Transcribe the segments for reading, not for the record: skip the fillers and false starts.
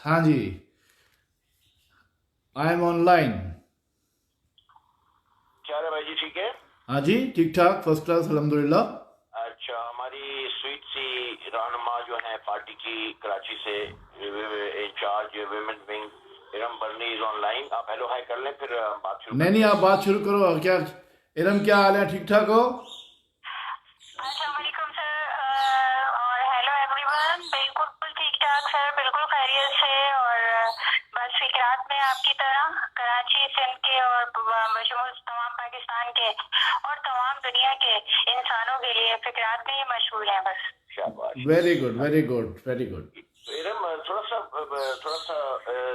ہاں جی، I am on line. کیا ہے بھائی جی؟ ٹھیک ہے. ہاں جی، ٹھیک ٹھاک، فرسٹ کلاس، الحمدللہ. اچھا، ہماری سویٹ سی رہنما جو ہیں پارٹی کی کراچی سے incharge women wing Iram Burney is online. آپ ہیلو ہائی کر لیں پھر بات شروع نہیں کرتے نہیں، ہیں. آپ بات شروع کرو. کیا ارم، کیا حال ہے؟ ٹھیک ٹھاک ہو؟ السلام علیکم سر، اور ہیلو ایوری ون. بالکل ٹھیک ٹھاک سر، بالکل خیریت سے. اور بس فکرات میں آپ کی طرح کراچی سندھ کے اور بشمول تمام پاکستان کے اور تمام دنیا کے انسانوں کے لیے فکرات میں ہی مشہور ہیں بس. شاباش. Very good very good very good. Iram, تھوڑا سا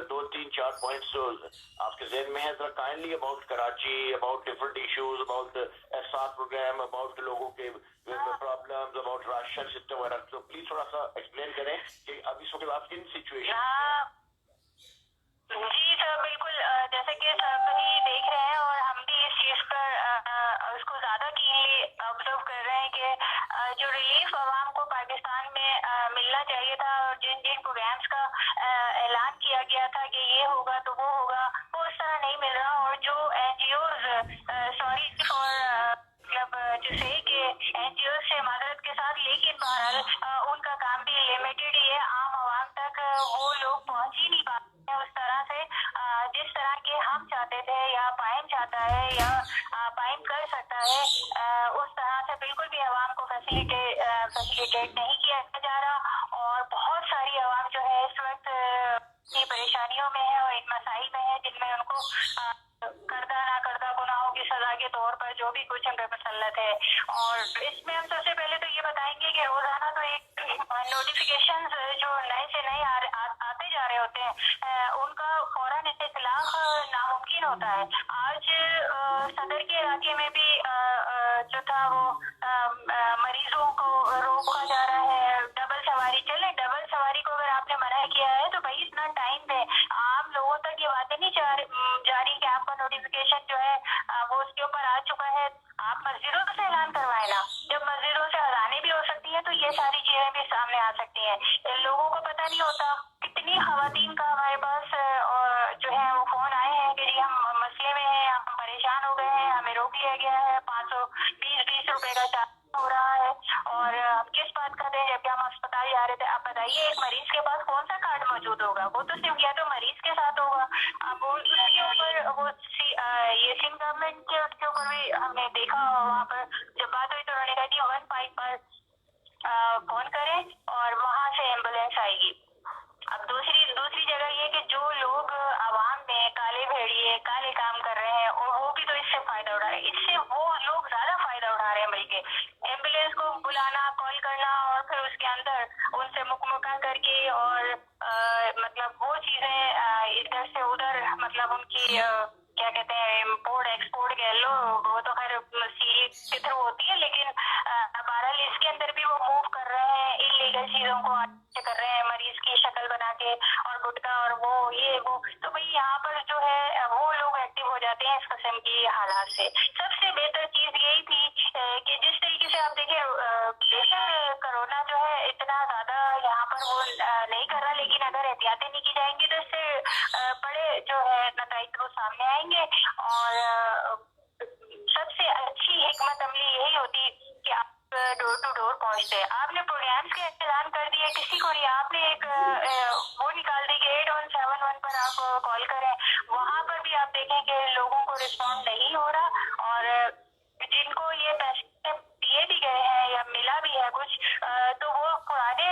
2 3 4 پوائنٹس جو آپ کے ذہن میں ہیں ذرا kindly about Karachi, about different issues, about احساس پروگرام، اباؤٹ لوگوں کے پرابلمز، اباؤٹ راشن سسٹم وغیرہ. تو پلیز تھوڑا سا ایکسپلین کریں کہ اب اس وقت آپ کن سچویشن. جی سر، بالکل. جیسے کہ سب ہی دیکھ رہے ہیں اور ہم بھی اس چیز پر اس کو زیادہ کینلی آبزرو کر رہے ہیں کہ جو ریلیف عوام کو پاکستان میں ملنا چاہیے تھا اور جن جن پروگرامس کا اعلان کیا گیا تھا کہ یہ ہوگا تو وہ ہوگا، وہ اس طرح نہیں مل رہا. اور جو N G Os, sorry for مطلب جو صحیح کہ این جی اوز سے معذرت کے ساتھ، لیکن بہرحال ان کا کام بھی لمیٹڈ ہی ہے. عام عوام تک وہ لوگ پہنچ ہی نہیں پاتے اس طرح سے جس طرح کے ہم چاہتے تھے یا پائم چاہتا ہے یا پائم کر سکتا ہے. اس طرح سے بالکل بھی عوام کو فیسیلیٹیٹ نہیں کیا جا رہا. اور بہت ساری عوام جو ہے اس وقت اپنی پریشانیوں میں ہے اور ان مسائل میں ہے جن میں ان کو کردہ نہ کردہ گناہوں کی سزا کے طور پر جو بھی کچھ ان پہ مسلط ہے. اور اس میں ہم سب سے پہلے تو یہ بتائیں گے کہ روزانہ تو ایک نوٹیفیکیشنز جو نئے سے نئے آتے جا رہے ہوتے ہیں، ان کا فوراً اطلاق ناممکن ہوتا ہے. آج صدر کے علاقے میں بھی جو تھا وہ مریضوں کو روکا جا رہا ہے. ڈبل سواری چلے، ڈبل سواری کو اگر آپ نے منع کیا ہے تو بھائی اتنا ٹائم دے. عام لوگوں تک یہ باتیں نہیں جا رہی کہ آپ کا نوٹیفیکیشن جو ہے وہ اس کے اوپر آ چکا ہے. آپ مسجدوں سے اعلان کروائیں نا. جب مسجدوں سے اذانیں بھی ہو سکتی ہیں تو یہ ساری چیزیں بھی سامنے آ سکتی ہیں. لوگوں کو پتہ نہیں ہوتا. کتنی خواتین کا ہمارے پاس جو ہے وہ فون آئے ہیں کہ جی ہم مسئلے میں ہیں، ہم پریشان ہو گئے ہیں، ہمیں روک لیا گیا ہے، 520 روپے کا چارج ہو رہا ہے. اور ہم کس بات کا دیں جبکہ ہم اسپتال جا رہے تھے. آپ بتائیے ایک مریض کے پاس کون سا کارڈ موجود ہوگا؟ وہ تو صرف یا تو مریض کے ساتھ ہوگا. اب اس کے اوپر وہ یہ سندھ گورنمنٹ کے اس کے اوپر بھی ہم نے دیکھا. وہاں پر جب بات ہوئی تو انہوں نے کہا کہ 15 پر فون کریں اور وہاں سے ایمبولینس آئے گی. اب دوسری جگہ یہ کہ جو لوگ عوام میں کالے بھیڑیے کالے کام کر رہے ہیں اور وہ بھی تو اس سے فائدہ اٹھا رہے ہیں. اس سے وہ لوگ زیادہ فائدہ اٹھا رہے ہیں. بلکہ ایمبولینس کو بلانا، کال کرنا اور پھر اس کے اندر ان سے مکمکہ کر کے اور مطلب وہ چیزیں ادھر سے ادھر مطلب ان کی کیا کہتے ہیں امپورٹ ایکسپورٹ کہہ لو، وہ تو خیر سی کے تھرو ہوتی ہے. لیکن بہرحال اس کے اندر بھی وہ موو کر رہے ہیں، انلیگل چیزوں کو کر رہے ہیں، مریض کی شکل بنا کے اور گٹکا اور وہ یہ وہ. تو بھائی یہاں پر جو ہے وہ لوگ ایکٹیو ہو جاتے ہیں اس قسم کی حالات سے. سب سے بہتر چیز یہی تھی کہ جس طریقے سے آپ دیکھیں بے شک کرونا جو ہے اتنا زیادہ یہاں پر وہ نہیں کر رہا، لیکن اگر احتیاطیں نہیں کی جائیں گی تو اس سے بڑے جو ہے نتائج وہ سامنے آئیں گے. اور سب سے اچھی حکمت عملی یہی ہوتی کہ آپ ڈور ٹو ڈور پہنچتے. آپ نے پروگرامس کے اعلان کر دیے، کسی کو نہیں. آپ نے ایک وہ نکال دی کہ 8171 پر آپ کال کریں. وہاں پر بھی آپ دیکھیں کہ لوگوں کو رسپونڈ نہیں ہو رہا. اور جن کو یہ پیسے دیے بھی گئے ہیں یا ملا بھی ہے کچھ تو وہ پرانے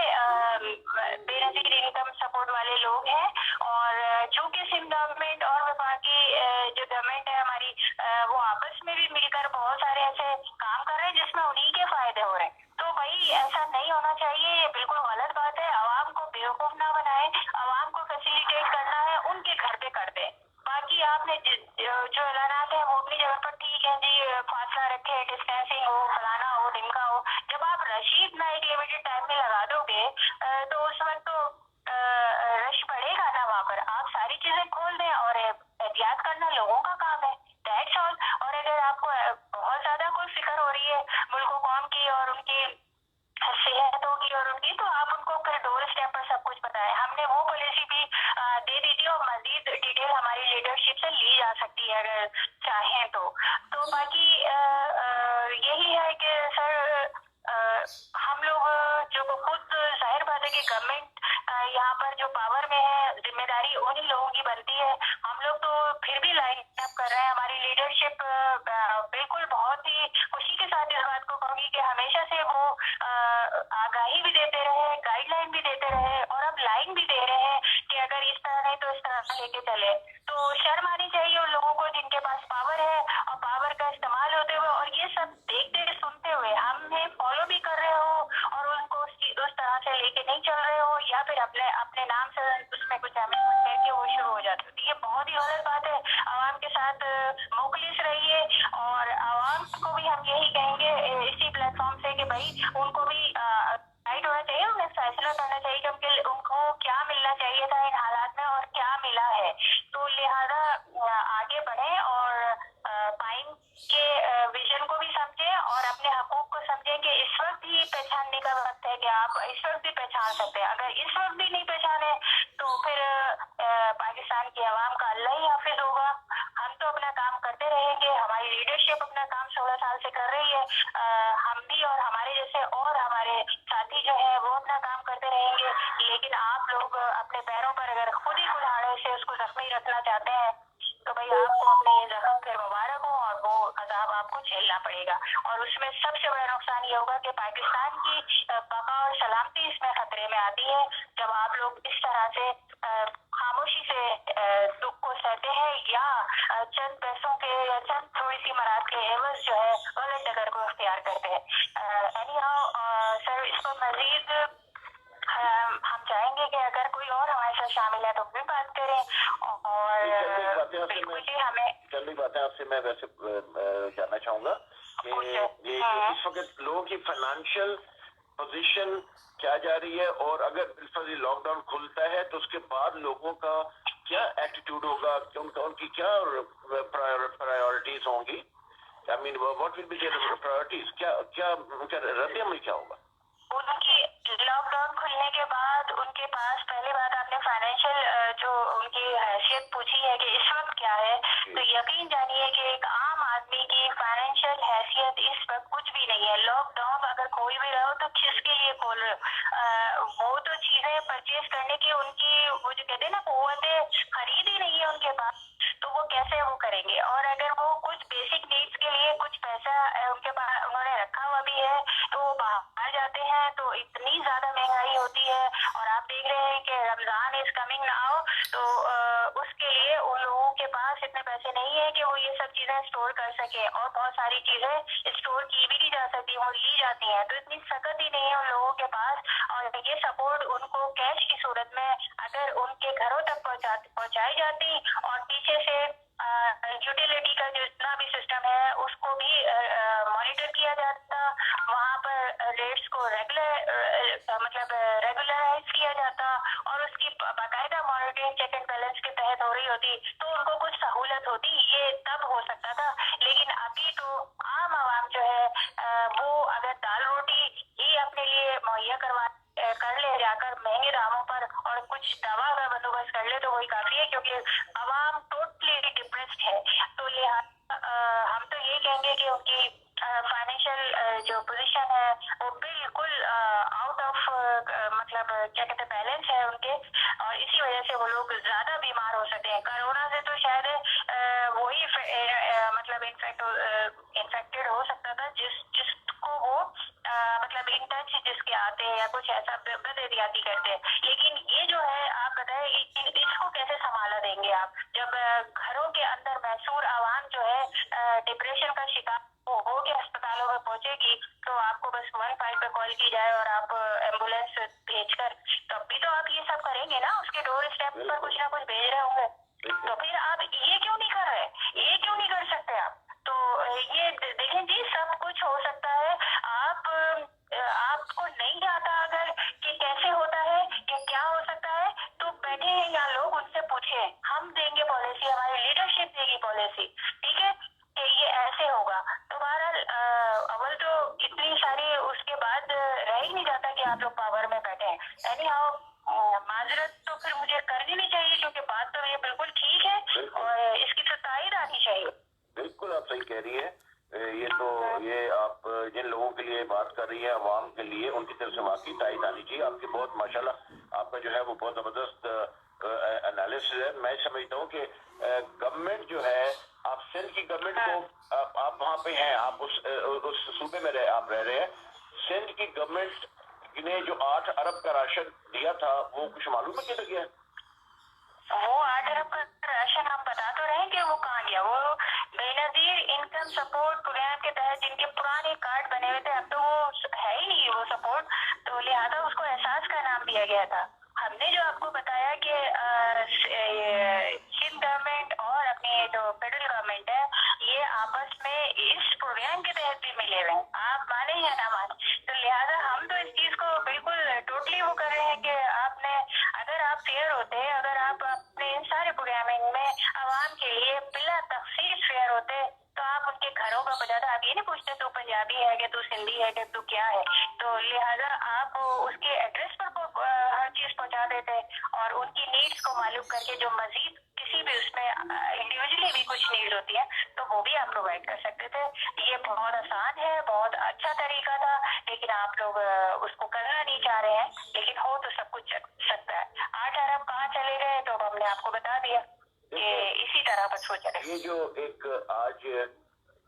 بے نظیر انکم سپورٹ والے لوگ ہیں. اور چونکہ سندھ گورنمنٹ اور وفاقی جو گورنمنٹ ہے ہماری وہ آپس میں بھی مل کر بہت سارے ایسے کام کر رہے ہیں جس میں انہی کے فائدے ہو رہے ہیں. تو بھائی ایسا نہیں ہونا چاہیے، یہ بالکل غلط بات ہے. عوام کو بیوقوف نہ بنائے. عوام کو فیسیلیٹیٹ کرنا ہے ان کے گھر پہ کر دیں. باقی آپ نے جو اعلانات ہیں وہ اپنی جگہ پر ٹھیک ہے جی، فاصلہ رکھے، ڈسٹینسنگ ہو، فلانا ہو، ڈمکا ہو. جب آپ رشید نہ ایک لمیٹڈ ٹائم میں لگا دو گے تو اس وقت تو رش پڑے گا نا وہاں پر. آپ ساری چیزیں کھول دیں اور احتیاط کرنا لوگوں کا کام ہے. That's all. اور اگر آپ کو بہت زیادہ کوئی فکر ہو رہی ہے ملک و قوم کی اور ان کی صحتوں کی اور ان کی، تو آپ ان کو پھر ڈور اسٹیپ پر सब कुछ पता है। हमने वो पॉलिसी भी दे दी थी और मजीद डिटेल हमारी लीडरशिप से ली जा सकती है अगर चाहें तो बाकी यही है कि सर हम लोग जो खुद जाहिर बात है कि गवर्नमेंट यहाँ पर जो पावर में है, जिम्मेदारी उन्हीं लोगों की बनती है। हम लोग तो फिर भी लाइन अप कर रहे हैं। हमारी लीडरशिप बिल्कुल बहुत ही खुशी के साथ इस बात को कहूंगी कि हमेशा से वो आगाही भी देते रहे, गाइडलाइन भी देते रहे और अब लाइन भी दे रहे हैं कि अगर इस तरह नहीं तो इस तरह से लेके चले। तो शर्म आनी चाहिए उन लोगों को जिनके पास पावर है और पावर का इस्तेमाल होते हुए और ये सब देखते सुनते हुए हमें फॉलो भी कर रहे हो और उनको उस तरह से लेके नहीं चल रहे हो या फिर अपने नाम से उसमें कुछ अमेंडमेंट करके वो शुरू हो जाते हो। ये बहुत ही गलत बात है। आवाम के साथ मुखलिस रहिए और आवाम को भी हम यही कहेंगे इसी प्लेटफॉर्म से कि भाई उनको भी राइट होना चाहिए, उन्हें फैसला करना चाहिए कि उनको क्या मिलना चाहिए था इन हालात में और क्या मिला है। तो लिहाजा आगे बढ़े और पाइन के विजन को भी समझें और अपने हकूक को समझें कि इस वक्त ही पहचानने का वक्त है कि आप इस वक्त भी पहचान सकते हैं। अगर इस वक्त भी नहीं पहचाने तो फिर पाकिस्तान की आवाम का अल्लाह ही हाफिज होगा। हम तो अपना काम करते रहेंगे, हमारी लीडरशिप अपना काम 16 साल से कर रही है। हम भी और हमारे जैसे और हमारे साथी जो है वो अपना काम करते रहेंगे। लेकिन आप लोग अपने पैरों पर अगर खुद ही कुल्हाड़े से उसको जख्मी रखना चाहते हैं तो भाई आपको अपने ये जख्म फिर मुबारक हो और वो अजाब आपको झेलना पड़ेगा। और उसमें सबसे बड़ा नुकसान ये होगा कि पाकिस्तान की बका और सलामती इसमें खतरे में आती है जब आप लोग इस तरह से खामोशी से दुख को सहते हैं या चंद पैसों के या चंद थोड़ी सी मराद के एवज जो है गलत डगर को इख्तियार करते हैं। एनीहाउ सर इस पर मजीद हम चाहेंगे कि अगर कोई और हमारे साथ शामिल है तो भी बात करें और बिल्कुल ही हमें चंद बातें आपसे मैं वैसे जानना चाहूंगा कि ये इस वक्त लोगों की फाइनेंशियल पोजीशन क्या जा रही है और अगर लॉकडाउन खुलता है तो उसके बाद लोगों का क्या एटीट्यूड होगा, उनकी क्या प्रायोरिटीज होंगी। I mean what will be there priorities, क्या उनका रद्द-ए-अमल क्या होगा। उनकी लॉकडाउन खुलने के बाद उनके पास पहली बात आपने फाइनेंशियल जो उनकी हैसियत पूछी है कि इस वक्त क्या है, तो यकीन जानिए कि एक आम आदमी की फाइनेंशियल हैसियत इस वक्त कुछ भी नहीं है। लॉकडाउन अगर खोल भी रहे हो तो किसके लिए खोल रहे हो? वो तो चीजें परचेज करने की उनकी वो जो कहते हैं ना कुव्वतें खरीद ही नहीं है उनके पास, तो वो कैसे वो करेंगे। और अगर वो कुछ बेसिक नीड्स के लिए कुछ पैसा उनके पास उन्होंने रखा हुआ भी है तो वो बाहर जाते हैं तो इतनी ज्यादा महंगाई होती है। और आप देख रहे हैं कि रमजान इज कमिंग नाउ, तो उसके लिए उन लोगों के पास इतने पैसे नहीं है कि वो ये सब चीजें स्टोर कर सके और बहुत सारी चीजें स्टोर की भी नहीं जा सकती और ली जाती हैं, तो इतनी सकत ही नहीं है उन लोगों के पास। और ये सपोर्ट उनको कैश की सूरत में अगर उनके घरों तक पहुंचाई जाती और पीछे से यूटिलिटी का जितना भी सिस्टम है उसको भी मॉनिटर किया जाता, वहाँ पर रेट्स को रेगुलराइज किया जाता और उसकी बाकायदा मॉनिटरिंग चेक एंड बैलेंस के तहत हो रही होती तो उनको कुछ सहूलत होती, ये तब हो सकता था। लेकिन अभी तो आम आवाम जो है वो अगर दाल रोटी ही अपने लिए मुहैया कर ले जाकर महंगे दामों पर और कुछ दवा का बंदोबस्त कर ले तो वही काफी है, क्योंकि आवाम टोटली डिप्रेस्ड है। तो लिहाजा हम तो ये कहेंगे कि उनकी फाइनेंशियल जो पोजीशन है वो बिल्कुल आउट ऑफ मतलब क्या कहते हैं बैलेंस है उनके, और इसी वजह से वो लोग ज्यादा बीमार हो सकते हैं। कोरोना से तो शायद वही मतलब इन्फेक्टेड हो सकता था जिसको वो मतलब इन टच जिसके आते हैं या कुछ ऐसा बदएहतियाती करते हैं। लेकिन ये जो है आप बताएं इसको कैसे संभाला देंगे आप जब घरों के अंदर मैसूर आवाम जो है डिप्रेशन का शिकार हो के अस्पतालों में पहुंचेगी तो आपको बस 15 पे कॉल की जाए और आप एम्बुलेंस भेजकर तब भी तो आप ये सब करेंगे ना, उसके डोर स्टेप पर कुछ ना कुछ भेज रहे होंगे, तो फिर आप ये क्यों नहीं कर रहे, ये क्यों नहीं कर सकते आप? तो ये देखें जी सब कुछ हो सकता है। आपको नहीं आता अगर कि कैसे होता है या क्या हो सकता है तो बैठे हैं यहाँ लोग, उनसे पूछे, हम देंगे पॉलिसी, हमारी लीडरशिप देगी पॉलिसी, ठीक है ये ऐसे होगा। तो बहरहाल अव्वल तो इतनी सारी उसके बाद रह ही नहीं जाता कि आप लोग पावर में बैठे हैं। एनी हाउ تائید آنی چاہیے. آپ کی بہت ماشاءاللہ آپ کا جو ہے وہ بہت زبردست انالیسس ہے. میں سمجھتا ہوں کہ گورنمنٹ جو ہے, آپ سندھ کی گورنمنٹ کو, آپ وہاں پہ ہیں, آپ اس صوبے میں آپ رہ رہے ہیں, سندھ کی گورنمنٹ نے جو 8 ارب کا راشن دیا تھا وہ کچھ معلوم ہے کدھر گیا؟ وہ 8 ارب کا راشن ہم بتا تو رہے ہیں کہ وہ کہاں گیا. وہ بے نظیر انکم سپورٹ پروگرام کے تحت جن کے پرانے کارڈ بنے ہوئے تھے, اب تو وہ ہے ہی نہیں وہ سپورٹ, تو لہٰذا اس کو احساس کا نام دیا گیا تھا. ہم نے جو آپ کو بتایا کہ سندھ گورنمنٹ اور اپنی جو فیڈرل گورنمنٹ ہے یہ آپس میں اس پروگرام کے تحت بھی ملے ہوئے ہیں, آپ مانیں یا نہ مانیں. تو لہٰذا ہم تو اس چیز کو بالکل ٹوٹلی وہ کر رہے ہیں کہ آپ نے, اگر آپ فیئر ہوتے, اگر آپ اپنے ان سارے پروگرامنگ میں عوام کے لیے بلا تخصیص فیئر ہوتے تو آپ ان کے گھروں کا بجاتا. آپ یہ نہیں پوچھتے تو پنجابی ہے کہ تو سندھی ہے کہ تو کیا ہے, تو لہٰذا آپ اس کے ایڈریس پر ہر چیز پہنچا دیتے اور ان کی نیڈس کو معلوم کر کے جو مزید کسی بھی اس میں انڈیویجلی بھی کچھ نیڈ ہوتی ہے تو وہ بھی آپ پرووائڈ کر سکتے تھے. یہ بہت آسان ہے, بہت اچھا طریقہ تھا, لیکن آپ لوگ اس کو کرنا نہیں چاہ رہے ہیں. لیکن ہو تو سب کچھ سکتا ہے. 8 ارب کہاں چلے گئے تو ہم نے آپ کو بتا دیا کہ اسی طرح بس ہو چلے. یہ جو ایک آج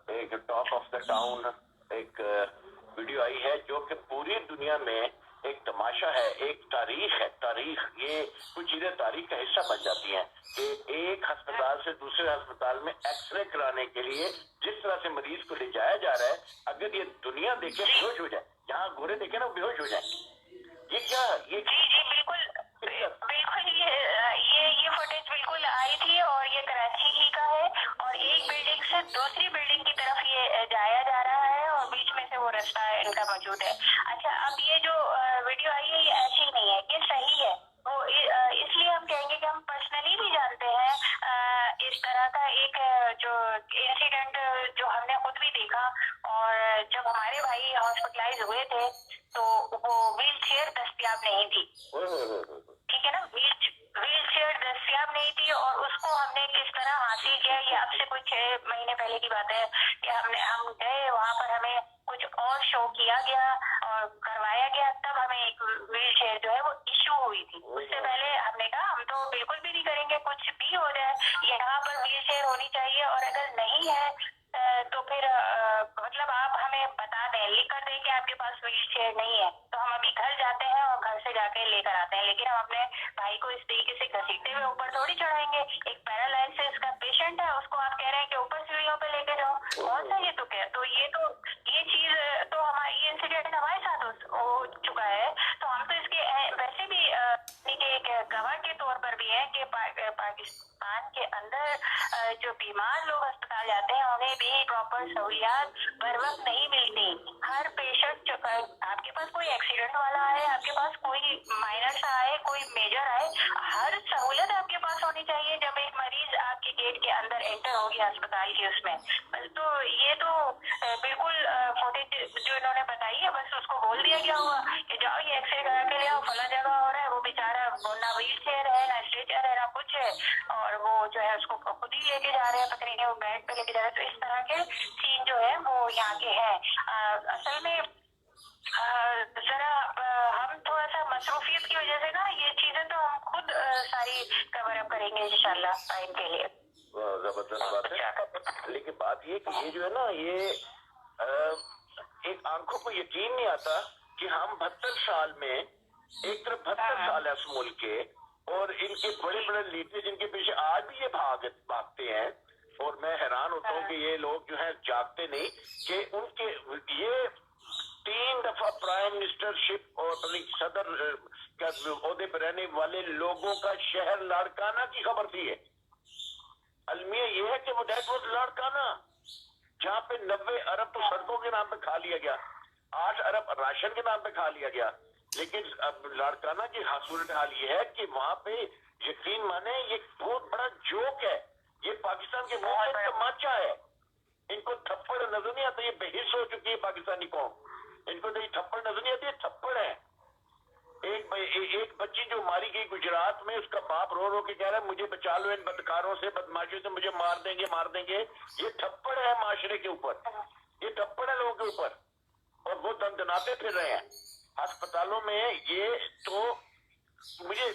ایک ٹاک آف دا ٹاؤن ایک ویڈیو آئی ہے جو کہ پوری دنیا میں ایک تماشا ہے, ایک تاریخ ہے. تاریخ, یہ کچھ چیزیں تاریخ کا حصہ بن جاتی ہیں کہ ایک ہسپتال سے دوسرے ہسپتال میں ایکس رے کرانے کے لیے جس طرح سے مریض کو لے جایا جا رہا ہے, اگر یہ دنیا دیکھے بے ہوش ہو جائے, جہاں گورے دیکھے نا بے ہوش ہو جائے. یہ کیا ہے؟ یہ جی بالکل بالکل, یہ فوٹیج بالکل آئی تھی اور یہ کراچی ہی کا ہے, اور ایک بلڈنگ سے دوسری بلڈنگ کی طرف یہ جایا جا رہا ہے اور بیچ میں سے وہ رستہ ان کا موجود ہے. اچھا, اب یہ جو ویڈیو آئی ہے یہ ایسی نہیں ہے, یہ صحیح ہے. وہ اس لیے ہم کہیں گے کہ ہم پرسنلی بھی جانتے ہیں اس طرح کا ایک جو انسیڈنٹ جو ہم نے خود بھی دیکھا, اور جب ہمارے بھائی ہاسپٹلائز ہوئے تھے تو وہ ویل چیئر دستیاب نہیں تھی. ٹھیک ہے نا, ویل چیئر دستیاب نہیں تھی, اور اس کو ہم نے کس طرح حاصل کیا, یہ اب سے کچھ 6 مہینے پہلے کی بات ہے کہ ہم گئے وہاں پر, ہمیں کچھ اور شو کیا گیا اور کروایا گیا, تب ہمیں ایک ویل چیئر جو ہے وہ ایشو ہوئی تھی. اس سے پہلے ہم نے کہا ہم تو بالکل بھی نہیں کریں گے, کچھ بھی ہو جائے یہاں پر ویل چیئر ہونی چاہیے, اور اگر نہیں ہے تو پھر مطلب آپ ہمیں بتا دیں, لکھ کر دیں کہ آپ کے پاس ویل چیئر نہیں ہے, تو ہم ابھی گھر جاتے ہیں اور گھر سے جا کے لے کر آتے ہیں. لیکن ہم اپنے بھائی کو اس طریقے سے گھسیٹتے ہوئے اوپر تھوڑی چڑھائیں گے. ایک پیرالائسس کا پیشنٹ ہے, اس کو آپ کہہ رہے ہیں کہ اوپر سیڑھیوں پہ لے کے جاؤ, کون سا یہ تو کیا, تو یہ چیز تو ہماری, یہ انسیڈنٹ ہمارے ساتھ ہو چکا ہے. تو ہم تو اس کے ویسے بھی ایک گواہ کے طور پر بھی ہے کہ پاکستان کے اندر جو بیمار لوگ اسپتال جاتے ہیں انہیں بھی پراپر سہولیات بر وقت نہیں ملتی. ہر پیشنٹ, آپ کے پاس کوئی ایکسیڈنٹ والا آئے, آپ کے پاس کوئی مائنر سا آئے, کوئی میجر آئے, ہر سہولت آپ کے پاس ہونی چاہیے جب ایک مریض آپ کے گیٹ کے اندر انٹر ہو گیا اسپتال کے اس میں. تو یہ تو بالکل فوٹیج جو انہوں نے بتائی ہے بس اس کو بول دیا گیا ہوگا کہ جاؤ یہ ایکس رے کرا کے لے آؤ, فلاں جگہ ہو رہا ہے. وہ بیچارہ نہ ویل چیئر ہے, نہ اسٹریچر ہے, نہ کچھ ہے, اور وہ جو ہے اس کو خود ہی لے کے جا رہے ہیں, پتہ نہیں وہ بیڈ پہ لے کے جا رہے ہیں. تو اس طرح کے سین جو ہے وہ یہاں کے ہیں. اصل میں ذرا ہم تھوڑا سا مصروفیت کی وجہ سے نا یہ چیزیں تو ہم خود ساری کور اپ کریں گے انشاءاللہ ٹائم کے لیے. زبردست بات ہے, لیکن بات یہ کہ یہ جو ہے نا, یہ ایک آنکھوں کو یقین نہیں آتا کہ ہم 72 سال میں, ایک طرف 72 سال ہے اس ملک کے, اور ان کے بڑے بڑے لیڈر جن کے پیچھے آج بھی یہ بھاگتے ہیں, اور میں حیران ہوتا ہوں کہ یہ لوگ جو ہے جاگتے نہیں کہ ان کے یہ 3 دفعہ پرائم منسٹر شپ اور صدر عہدے پر رہنے والے لوگوں کا شہر لاڑکانہ کی خبر تھی. المیہ یہ ہے کہ وہ ڈیٹ واز لاڑکانہ, جہاں پہ 90 ارب تو سڑکوں کے نام پہ کھا لیا گیا, 8 ارب راشن کے نام پہ کھا لیا گیا. لیکن اب لاڑکانہ کی صورت حال یہ ہے کہ وہاں پہ یقین مانے یہ بہت بڑا جوک ہے, یہ پاکستان کے منہ میں تماچا ہے. ان کو تھپڑ نظر نہیں آتا, یہ بحث ہو چکی ہے پاکستانی قوم, ان کو تو یہ تھپڑ نظر نہیں آتی, یہ تھپڑ ہے. ایک بچی جو ماری گئی گجرات میں, اس کا باپ رو رو کے کہہ رہا ہے مجھے بچا لو ان بدکاروں سے, بدماشوں سے, مجھے مار دیں گے. یہ تھپڑ ہے معاشرے کے اوپر, یہ تھپڑ ہے لوگوں کے اوپر, اور وہ دندناتے پھر رہے ہیں. अस्पतालों में ये तो मुझे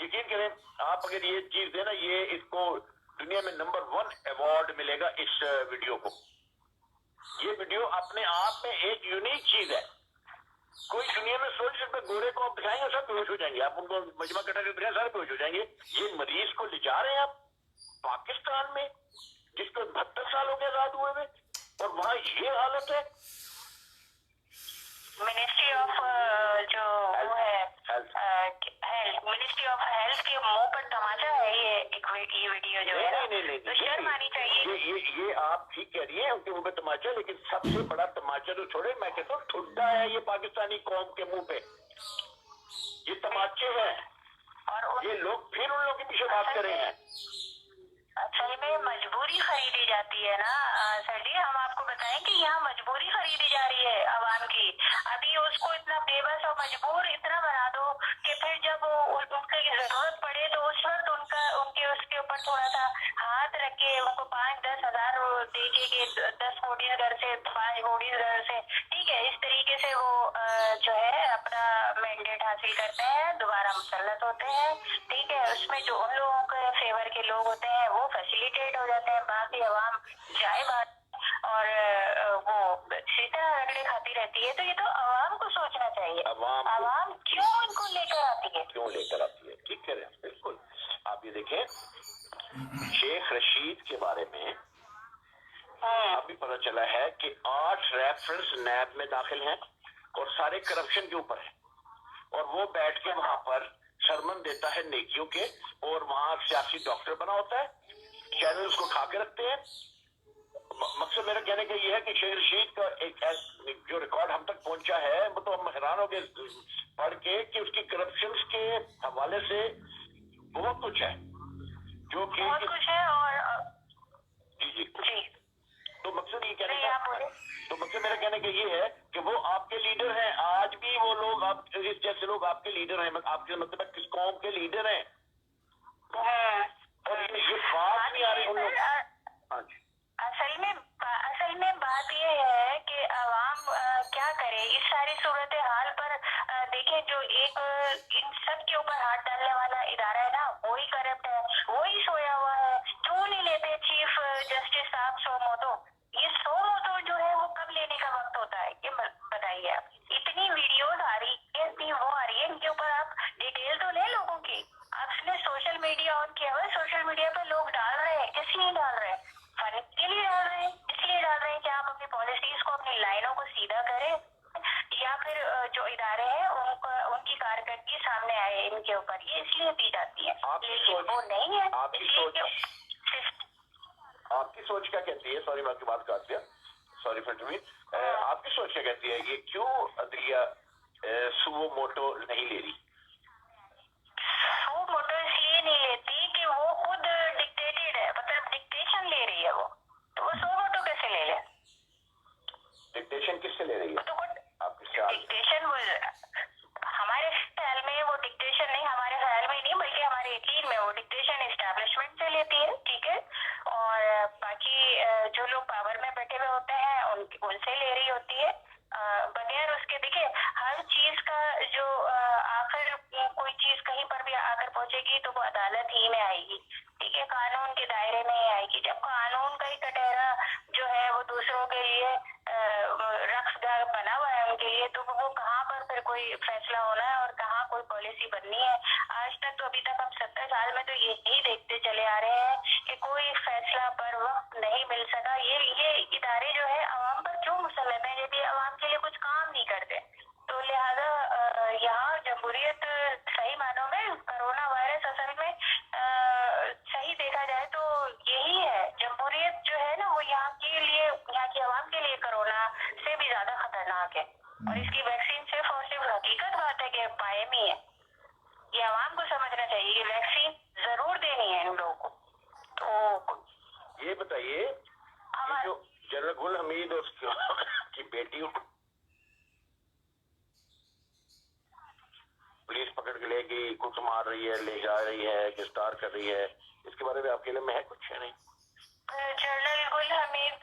यकीन करें आप, अगर ये चीज देना, ये इसको दुनिया में नंबर 1 अवार्ड मिलेगा इस वीडियो को। ये वीडियो अपने आप में एक यूनिक चीज है। कोई दुनिया में 100 रुपए गोरे को आप दिखाएंगे सब बेहोश हो जाएंगे, आप उनको मजमा कटा के दिखाएं सारे बेहोश हो जाएंगे। ये मरीज को ले जा रहे हैं आप पाकिस्तान में, जिसको 72 साल हो गए आजाद हुए हुए, और वहां ये हालत है। मिनिस्ट्री ऑफ जो वो है हेल्थ, मिनिस्ट्री ऑफ हेल्थ के मुंह पर तमाचा है ये ये वीडियो जो है ना, तो शर्म आनी चाहिए। ये आप ठीक कह रही है, उनके मुंह पे तमाचा, लेकिन सबसे बड़ा तमाचा तो छोड़े, मैं कहता हूँ ठुड्डा है ये पाकिस्तानी कौम के मुंह पे, ये तमाचे हैं, और ये लोग फिर उन लोगों के पीछे बात कर रहे हैं। असल में मजबूरी खरीदी जाती है ना सर जी, हम आपको बताएं कि यहाँ मजबूरी खरीदी जा रही है आवाम की। अभी उसको इतना बेबस और मजबूर इतना बना दो कि फिर जब उनकी जरूरत पड़े तो उस वक्त उनके उसके ऊपर थोड़ा सा हाथ रख के उनको 5-10 हजार दे के 10 कोडियन घर से 5 कोडियन घर से, ठीक है, इस तरीके से वो जो है अपना मैंडेट हासिल करते हैं, दोबारा मुसल्लत होते हैं, ठीक है। उसमें जो उन लोगों के फेवर के लोग होते हैं वो फैसिलिटेट हो जाते हैं, बाकी अवाम जाए बात और वो सीधा रगड़े खाती रहती है। तो ये तो अवाम को सोचना चाहिए, अवाम क्यों इनको लेकर आती है, क्यों लेकर आती है, ठीक कह रहे हैं बिल्कुल। आप ये देखें शेख रशीद के बारे में अभी पता चला है कि 8 रेफरेंस नैब में दाखिल हैं और सारे करप्शन के ऊपर है, और वो बैठ के वहां पर सरमन देता है नेकियों के, और वहां सियासी डॉक्टर बना होता है, चैनल उसको खा के रखते हैं। मकसद मेरा कहने का ये है कि शेख रशीद का एक जो रिकॉर्ड हम तक पहुंचा है, वो तो हम हैरान हो गए पढ़ के कि उसकी करप्शन के हवाले से बहुत कुछ है, जो कि बहुत कुछ है। और जी जी तो मकसद ये कहने का, तो मकसद मेरा कहने का ये है कि वो आपके लीडर हैं, आज भी वो लोग, आप इस जैसे लोग आपके लीडर हैं, आपके मतलब किस कौम के लीडर हैं, और ये बात नहीं आ रही उन लोग। हाँ जी, असल में बात ये है कि अवाम क्या करे इस सारी सूरत हाल पर। देखें जो एक इन सब के ऊपर हाथ डालने वाला इदारा है ना, वही करप्ट है, वही सोया हुआ है। क्यों नहीं लेते चीफ जस्टिस साहब सोमोटो? ये सोमोटो जो है वो कब लेने का वक्त होता है ये बताइए आप। इतनी वीडियोस आ रही है, इतनी वो आ रही है, इनके ऊपर आप डिटेल तो ले लोगों की। आपने सोशल मीडिया ऑन किया हुआ है, सोशल मीडिया पे लोग डाल रहे हैं, इसलिए डाल रहे हैं, फन के लिए डाल रहे हैं, इसलिए डाल रहे हैं कि आप अपनी पॉलिसीज को, अपनी लाइनों को सीधा करें, या फिर जो इदारे हैं उनकी कारकर्दगी सामने आए इनके ऊपर, ये इसलिए दी जाती है। लेकिन वो नहीं है। आपकी सोच क्या कहती है? सॉरी मैं आपकी बात काट दिया, सॉरी फॉर मी। आपकी सोच क्या कहती है, ये क्यों अदलिया सुवो मोटो नहीं ले रही? सुवो मोटो इसलिए नहीं लेती कि वो खुद डिक्टेटेड है, मतलब डिक्टेशन ले रही है वो, तो वो सुवो मोटो कैसे ले ले? डिक्टेशन किससे ले रही है? तो डिक्टेशन हमारे ख्याल में वो डिक्टेशन नहीं, हमारे ख्याल में नहीं बल्कि हमारे यकीन में वो डिक्टेशन एस्टैब्लिशमेंट से लेती है, ठीक है, और बाकी जो लोग पावर में बैठे हुए होते हैं उनसे ले रही होती है। बगैर उसके देखिए हर चीज का जो आखिर कोई चीज कहीं पर भी आकर पहुंचेगी तो वो अदालत ही में आएगी, ठीक है, कानून के दायरे में ही आएगी। जब कानून का ही कटहरा जो है वो दूसरों के लिए रक्सगाह बना हुआ है उनके लिए, तो वो कहाँ पर फिर कोई फैसला होना है और कहाँ कोई पॉलिसी बननी है। आज तक तो अभी तक हम 70 साल में तो यही देखते चले आ रहे हैं कि कोई फैसला पर वक्त नहीं मिल सका। ये इदारे जो है अवाम पर क्यों मुसल्लत है, यदि अवाम के लिए कुछ काम नहीं करते? तो लिहाजा यहाँ जमहूरियत सही मानों में कोरोना वायरस असल में सही देखा जाए तो यही है, जमहूरियत जो है ना वो यहाँ के लिए, यहाँ की अवाम के लिए कोरोना से भी ज्यादा खतरनाक है। और इसकी वैक्सीन सिर्फ और सिर्फ हकीकत बात है कि कायमी है, ये अवाम को समझना चाहिए कि वैक्सीन जरूर देनी है इन लोगों को। तो ये बताइए, ये जो जनरल गुल हमीद और उसकी बेटी पुलिस पकड़ के ले गई, कुछ मार रही है, ले जा रही है, गिरफ्तार कर रही है, इसके बारे में आपके लिए में है कुछ है? नहीं, जनरल गुल हमीद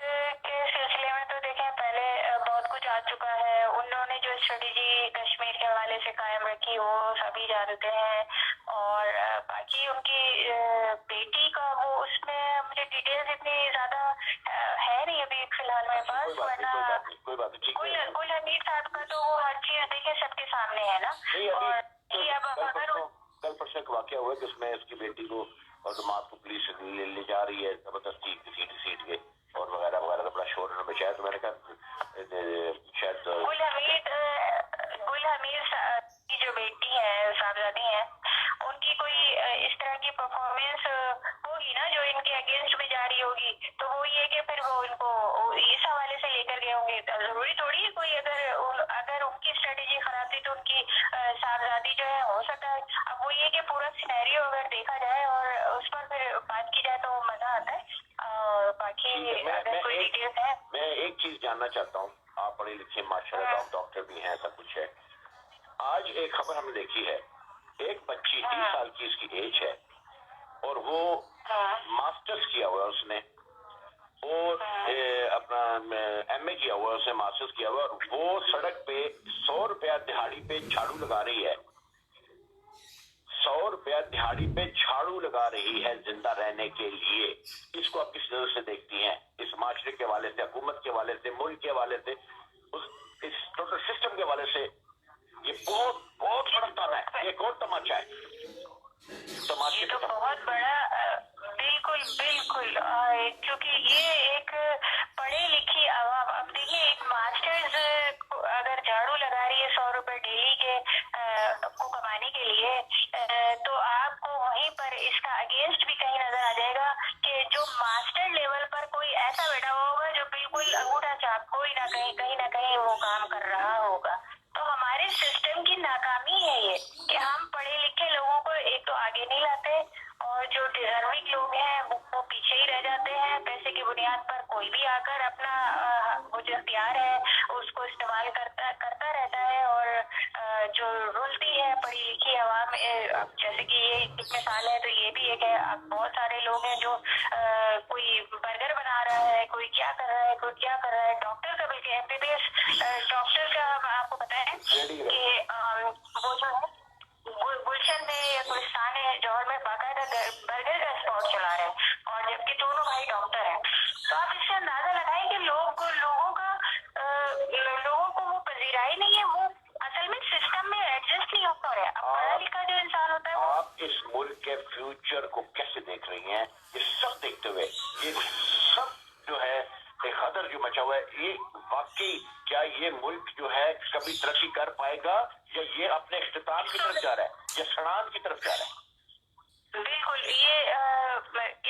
के सिलसिले में तो देखें पहले बहुत कुछ आ चुका है। उन्होंने जो स्ट्रेटेजी حوالے سے قائم رکھی وہ سبھی جانتے ہیں. اور باقی ان کی بیٹی کا وہ اس میں مجھے ڈیٹیلز اتنی زیادہ ہے نہیں ابھی فی الحال میرے پاس, ورنہ گل حمید صاحب کا تو وہ ہر چیز دیکھے سب کے سامنے ہے نا. اور اب اگر کل پرسوں ایک واقعہ ہوا کہ اس میں اس کی بیٹی کو اور دماغ کو پولیس لے جا رہی ہے زبردستی سیٹ کے اور وغیرہ وغیرہ, تو بڑا شور انہوں نے مچایا. تو میں نے کہا شاید گل حمید کی جو بیٹی ہے صاحبزادی ہیں, ان کی کوئی اس طرح کی پرفارمنس ہوگی نا جو ان کے اگینسٹ میں جاری ہوگی, تو وہ یہ کہ پھر وہ ان کو اس حوالے سے لے کر گئے ہوں گے. ضروری تھوڑی ہے کوئی اگر ان کی اسٹریٹجی خراب تھی تو ان کی صاحبزادی جو ہے ہو سکتا ہے. اب وہ یہ کہ پورا سینیریو اگر دیکھا جائے اور اس پر پھر بات کی جائے تو مزہ آتا ہے. باقی اگر کوئی ڈیٹیلز ہے. میں ایک چیز جاننا چاہتا ہوں, آپ پڑھے لکھے ماشاء اللہ, آپ ڈاکٹر بھی ہیں, سب کچھ ہے. آج ایک خبر ہم نے دیکھی ہے, ایک بچی 30 سال کی اس کی ایج ہے اور وہ ماسٹرز کیا ہوا اس نے, اور اپنا ایم اے کیا ہوا, اس نے ماسٹرز کیا ہوا, اور وہ سڑک پہ 100 روپیہ دہاڑی پہ جھاڑو لگا رہی ہے. 100 روپیہ دہاڑی پہ جھاڑو لگا رہی ہے زندہ رہنے کے لیے. اس کو آپ کس نظر سے دیکھتی ہیں؟ اس معاشرے کے حوالے سے, حکومت کے حوالے سے, ملک کے حوالے سے, اس ٹوٹل سسٹم کے حوالے سے یہ بہت بہت بڑا تانا ہے. یہ ایک اور تماچا ہے, تماچے تو بہت بڑا. بالکل بالکل, کیونکہ یہ ایک پڑھی لکھی عوام, اب دیکھیے ایک ماسٹرز اگر جھاڑو لگا رہی ہے 100 روپے ڈیلی کے کو کمانے کے لیے, تو آپ کو وہیں پر اس کا اگینسٹ بھی کہیں نظر آ جائے گا کہ جو ماسٹر لیول پر کوئی ایسا بیٹھا ہوگا جو بالکل انگوٹھا چاپ کوئی نہ کہیں وہ کام کر رہا ہوگا. تو ہمارے سسٹم کی ناکامی ہے یہ کہ ہم پڑھے لکھے لوگوں کو ایک تو آگے نہیں لاتے, اور جو ڈیزرونگ لوگ ہیں وہ پیچھے ہی رہ جاتے ہیں. پیسے کی بنیاد پر کوئی بھی آ کر اپنا وہ جو اختیار ہے اس کو استعمال کرتا رہتا ہے, اور جو رلتی ہے پڑھی لکھی عوام, جیسے کہ یہ ایک مثال ہے, تو یہ بھی ایک ہے. اب بہت سارے لوگ ہیں جو کوئی برگر بنا رہا ہے, کوئی کیا کر رہا ہے, کوئی کیا کر رہا ہے. ڈاکٹر کا بلکہ M B B S doctor کا آپ کو پتا ہے کہ وہ جو ہے گلشن میں یا گلستان ہے جوہر میں باقاعدہ برگر کا اسپاٹ چلا رہے ہیں, اور جبکہ دونوں بھائی ڈاکٹر ہیں. تو آپ اس سے اندازہ لگائیں کہ لوگوں کو وہ پذیرائی نہیں ہے, وہ اصل میں سسٹم میں ایڈجسٹ نہیں ہو پا رہے. اب پڑھا لکھا جو انسان ہوتا ہے, آپ اس ملک کے فیوچر کو کیسے دیکھ رہی ہیں؟ یہ سب دیکھتے ہوئے یہ سب جو ہے خطر جو مچا ہوا ہے, یہ واقعی کیا یہ ملک جو ہے کبھی ترقی کر پائے گا, یا یہ اپنے اختتام کی طرف جا رہا ہے, یا سڑان کی طرف جا رہا ہے؟ بالکل, یہ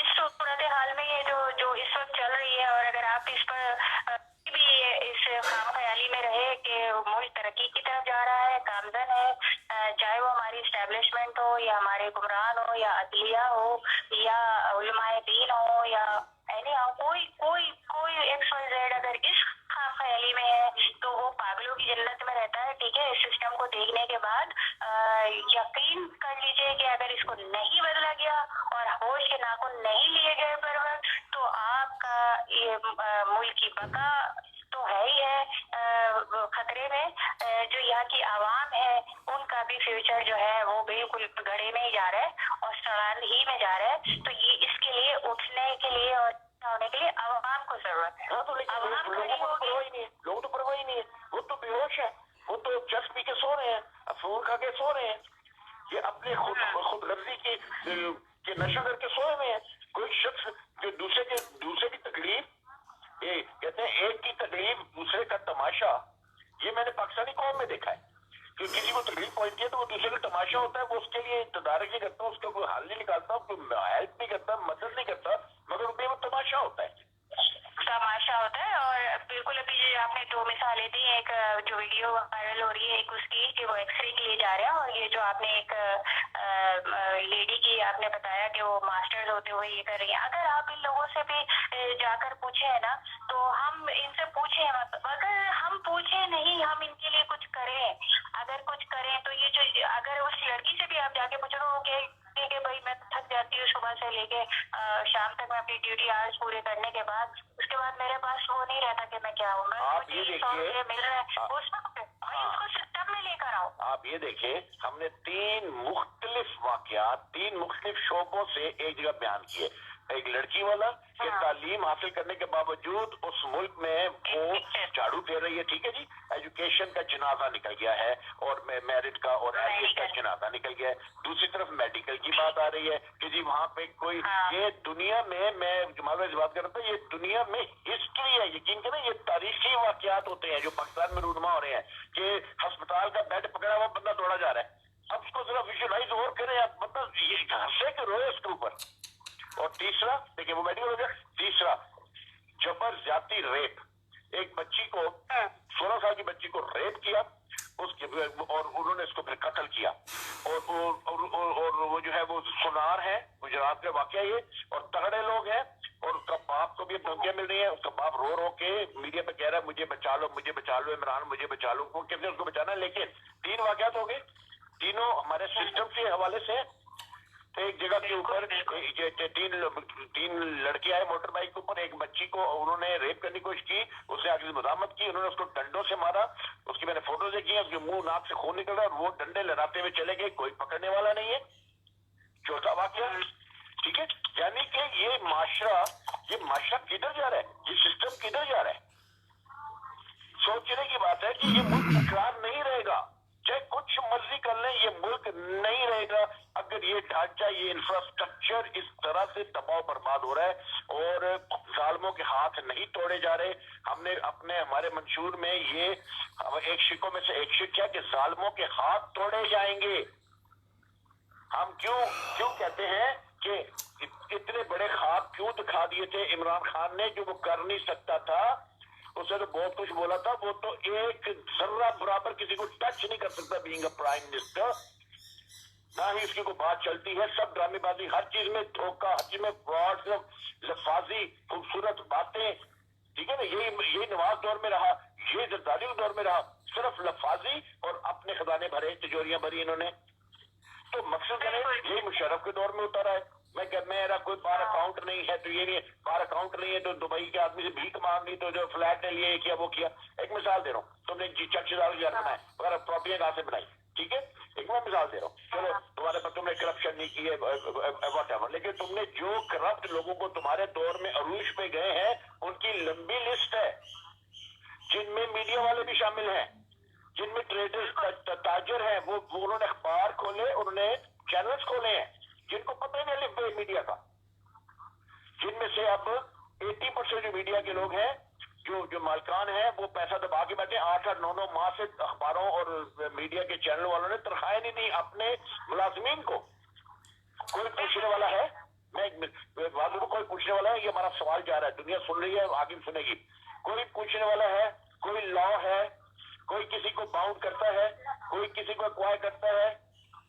اس صورت حال میں یہ جو اس وقت چل رہی ہے, اور اگر آپ اس پر بھی اس خام خیالی میں رہے کہ ملک ترقی کی طرف جا رہا ہے, کامزن ہے, چاہے وہ ہماری اسٹیبلشمنٹ ہو یا ہمارے حکمران ہو یا عدلیہ ہو یا علماء دین ہو یا کوئی ایکس وائی زیڈ, اگر اس خام خیالی میں ہے تو وہ پاگلوں کی جنت میں رہتا ہے. ٹھیک ہے, اس سسٹم کو دیکھنے کے بعد یقین کر لیجئے کہ اگر اس کو نہیں بدلا گیا اور ہوش کے ناخن نہیں لیے گئے پر وقت, تو آپ کا یہ ملک کی بقا تو ہے ہی ہے خطرے میں. جو یہاں کی عوام ہے ان کا بھی فیوچر جو ہے وہ بالکل گڑھے میں ہی جا رہا ہے اور سڑان ہی میں جا رہا ہے. تو یہ اس کے لیے اٹھنے کے لیے اور ہونے کے لیے عوام کو ضرورت ہے. عوام کھڑی ہوگی. لوگ تو پرواہ ہی نہیں ہے, وہ تو بے ہوش ہے, وہ تو چرس پی کے سو رہے ہیں, افور کھا کے سو رہے ہیں, یہ اپنے خود غرضی کے نشہ کر کے سوئے ہوئے ہیں. کوئی شخص جو دوسرے کی تکلیف, کہتے ہیں ایک کی تکلیف دوسرے کا تماشا, یہ میں نے پاکستانی قوم میں دیکھا ہے کہ کسی کو تکلیف پہنچتی ہے تو وہ دوسرے کا تماشا ہوتا ہے, وہ اس کے لیے تدارک نہیں کرتا, اس کا کوئی حل نہیں نکالتا, کوئی ہیلپ نہیں کرتا, مدد نہیں کرتا, مگر وہ تماشا ہوتا ہے. تماشا ہوتا ہے. اور بالکل ابھی جو آپ نے 2 مثالیں دی, ایک جو ویڈیو وائرل ہو رہی ہے ایک اس کی کہ وہ ایکس رے کے لیے جا رہے ہیں, اور یہ جو آپ نے ایک لیڈی کی آپ نے بتایا کہ وہ ماسٹرز ہوتے ہوئے یہ کر رہی ہیں. اگر آپ ان لوگوں سے بھی جا کر پوچھیں ہے نا, تو ہم ان سے پوچھیں, اگر ہم پوچھیں نہیں ہم ان کے لیے کچھ کریں, اگر کچھ کریں تو یہ جو اگر اس لڑکی سے بھی آپ جا کے پوچھو کہ ٹھیک ہے بھائی میں تھک جاتی ہوں صبح سے لے کے شام تک, میں اپنی ڈیوٹی آورس پورے کرنے کے بعد اس کے بعد میرے پاس وہ نہیں رہتا کہ میں کیا ہوں, مجھے 100 روپے مل رہا ہے, اس کو سسٹم میں لے کر آپ یہ دیکھیں ہم نے 3 مختلف واقعات 3 مختلف شعبوں سے ایک جگہ بیان کیے. ایک لڑکی والا کہ تعلیم حاصل کرنے کے باوجود اس ملک میں وہ جھاڑو پھیر رہی ہے, ٹھیک ہے جی, ایجوکیشن کا جنازہ نکل گیا ہے اور میرٹ کا اور ایلیٹ کا جنازہ نکل گیا ہے. دوسری طرف میڈیکل کی بات آ رہی ہے کہ جی وہاں پہ کوئی یہ دنیا میں جمال سے بات کر رہا تھا, یہ دنیا میں ہسٹری ہے, یقین کریں یہ تاریخی واقعات ہوتے ہیں جو پاکستان میں رونما ہو رہے ہیں کہ ہسپتال کا بیڈ پکڑا ہوا بندہ دوڑا جا رہا ہے. اب اس کو ذرا ویژوائز اور کریں آپ, مطلب یہ ہنسے کہ روئے اس کے اوپر. اور تیسرا دیکھیں وہ میڈیکل ہو گیا. تیسرا جبر زیادتی ریپ, ایک بچی کو 16 سال کی بچی کو ریپ کیا اس کے اور انہوں نے اس کو پھر قتل کیا. اور وہ جو ہے وہ سنار ہے گجرات کا واقعہ یہ, اور تگڑے لوگ ہیں, اور اس کا باپ کو بھی دھمکیاں مل رہی ہیں. اس کا باپ رو رو کے میڈیا پہ کہہ رہا ہے مجھے بچا لو مجھے بچا لو عمران مجھے بچا لو. وہ کیسے اس کو بچانا ہے. لیکن 3 واقعات ہو گئے, تینوں ہمارے سسٹم کے حوالے سے. ایک جگہ کے اوپر 3 لڑکے آئے موٹر بائک کے اوپر, ایک بچی کو انہوں نے ریپ کرنے کی کوشش کی, اس نے آگے مزاحمت کی, انہوں نے اس کو ڈنڈوں سے مارا, اس کی میں نے فوٹو دیکھی ہے, اس کے منہ ناک سے خون نکل رہا ہے, وہ ڈنڈے لڑاتے ہوئے چلے گئے, کوئی پکڑنے والا نہیں ہے. چوتھا واقعہ, ٹھیک ہے, یعنی کہ یہ معاشرہ کدھر جا رہا ہے, یہ سسٹم کدھر جا رہا ہے. سوچنے کی بات ہے کہ یہ ملک برقرار نہیں رہے گا, چاہے کچھ مرضی کر لیں یہ ملک نہیں رہے گا اگر یہ ڈھانچہ یہ انفراسٹرکچر اس طرح سے تباہ و برباد ہو رہا ہے. اور ظالموں کے ہاتھ نہیں توڑے جا رہے. ہم نے ہمارے منشور میں یہ ایک شکوں میں سے ایک شک کیا کہ ظالموں کے ہاتھ توڑے جائیں گے. ہم کیوں کہتے ہیں کہ اتنے بڑے خواب کیوں دکھا دیے تھے عمران خان نے جو وہ کر نہیں سکتا تھا. اسے تو بہت کچھ بولا تھا, وہ تو ایک ذرہ برابر کسی کو ٹچ نہیں کر سکتا بینگ اے پرائم منسٹر, نہ ہی اس کی کوئی بات چلتی ہے. سب ڈرامے بازی, ہر چیز میں دھوکہ, ہر چیز میں فراڈ, لفاظی خوبصورت باتیں, ٹھیک ہے نا. یہی نواز دور میں رہا, یہ زرداری دور میں رہا, صرف لفاظی اور اپنے خزانے بھرے, تجوریاں بھری انہوں نے. تو مقصد ہے یہی مشرف کے دور میں ہوتا رہا ہے. میں کہ میرا کوئی بار اکاؤنٹ نہیں ہے تو یہ نہیں, بار اکاؤنٹ نہیں ہے تو دبئی کے آدمی سے بھیک مانگ لی تو جو فلیٹ نے لیے کیا وہ کیا. ایک مثال دے رہا ہوں, تم نے چک ہزار گھر بنائے اگر پراپرٹیاں کہاں سے بنائی, ٹھیک ہے, ایک میں مثال دے رہا ہوں. چلو تمہارے پاس تم نے کرپشن نہیں کی ہے واٹ ایور, لیکن تم نے جو کرپٹ لوگوں کو تمہارے دور میں عروج پہ گئے ہیں ان کی لمبی لسٹ ہے, جن میں میڈیا والے بھی شامل ہیں, جن میں ٹریڈرز تاجر ہیں, وہ انہوں نے اخبار کھولے, انہوں نے چینلز کھولے ہیں جن کو پتہ نہیں لکھ گئے میڈیا کا, جن میں سے اب 80% جو میڈیا کے لوگ ہیں جو مالکان ہیں وہ پیسہ دبا کے بیٹھے. 8-9 ماہ سے اخباروں اور میڈیا کے چینل والوں نے تنخواہیں نہیں دی اپنے ملازمین کو. کوئی پوچھنے والا ہے, میں کوئی پوچھنے والا ہے, یہ ہمارا سوال جا رہا ہے, دنیا سن رہی ہے, آگے بھی سنے گی. کوئی پوچھنے والا ہے, کوئی لا ہے, کوئی کسی کو باؤنڈ کرتا ہے, کوئی کسی کو ایکوائر کرتا ہے,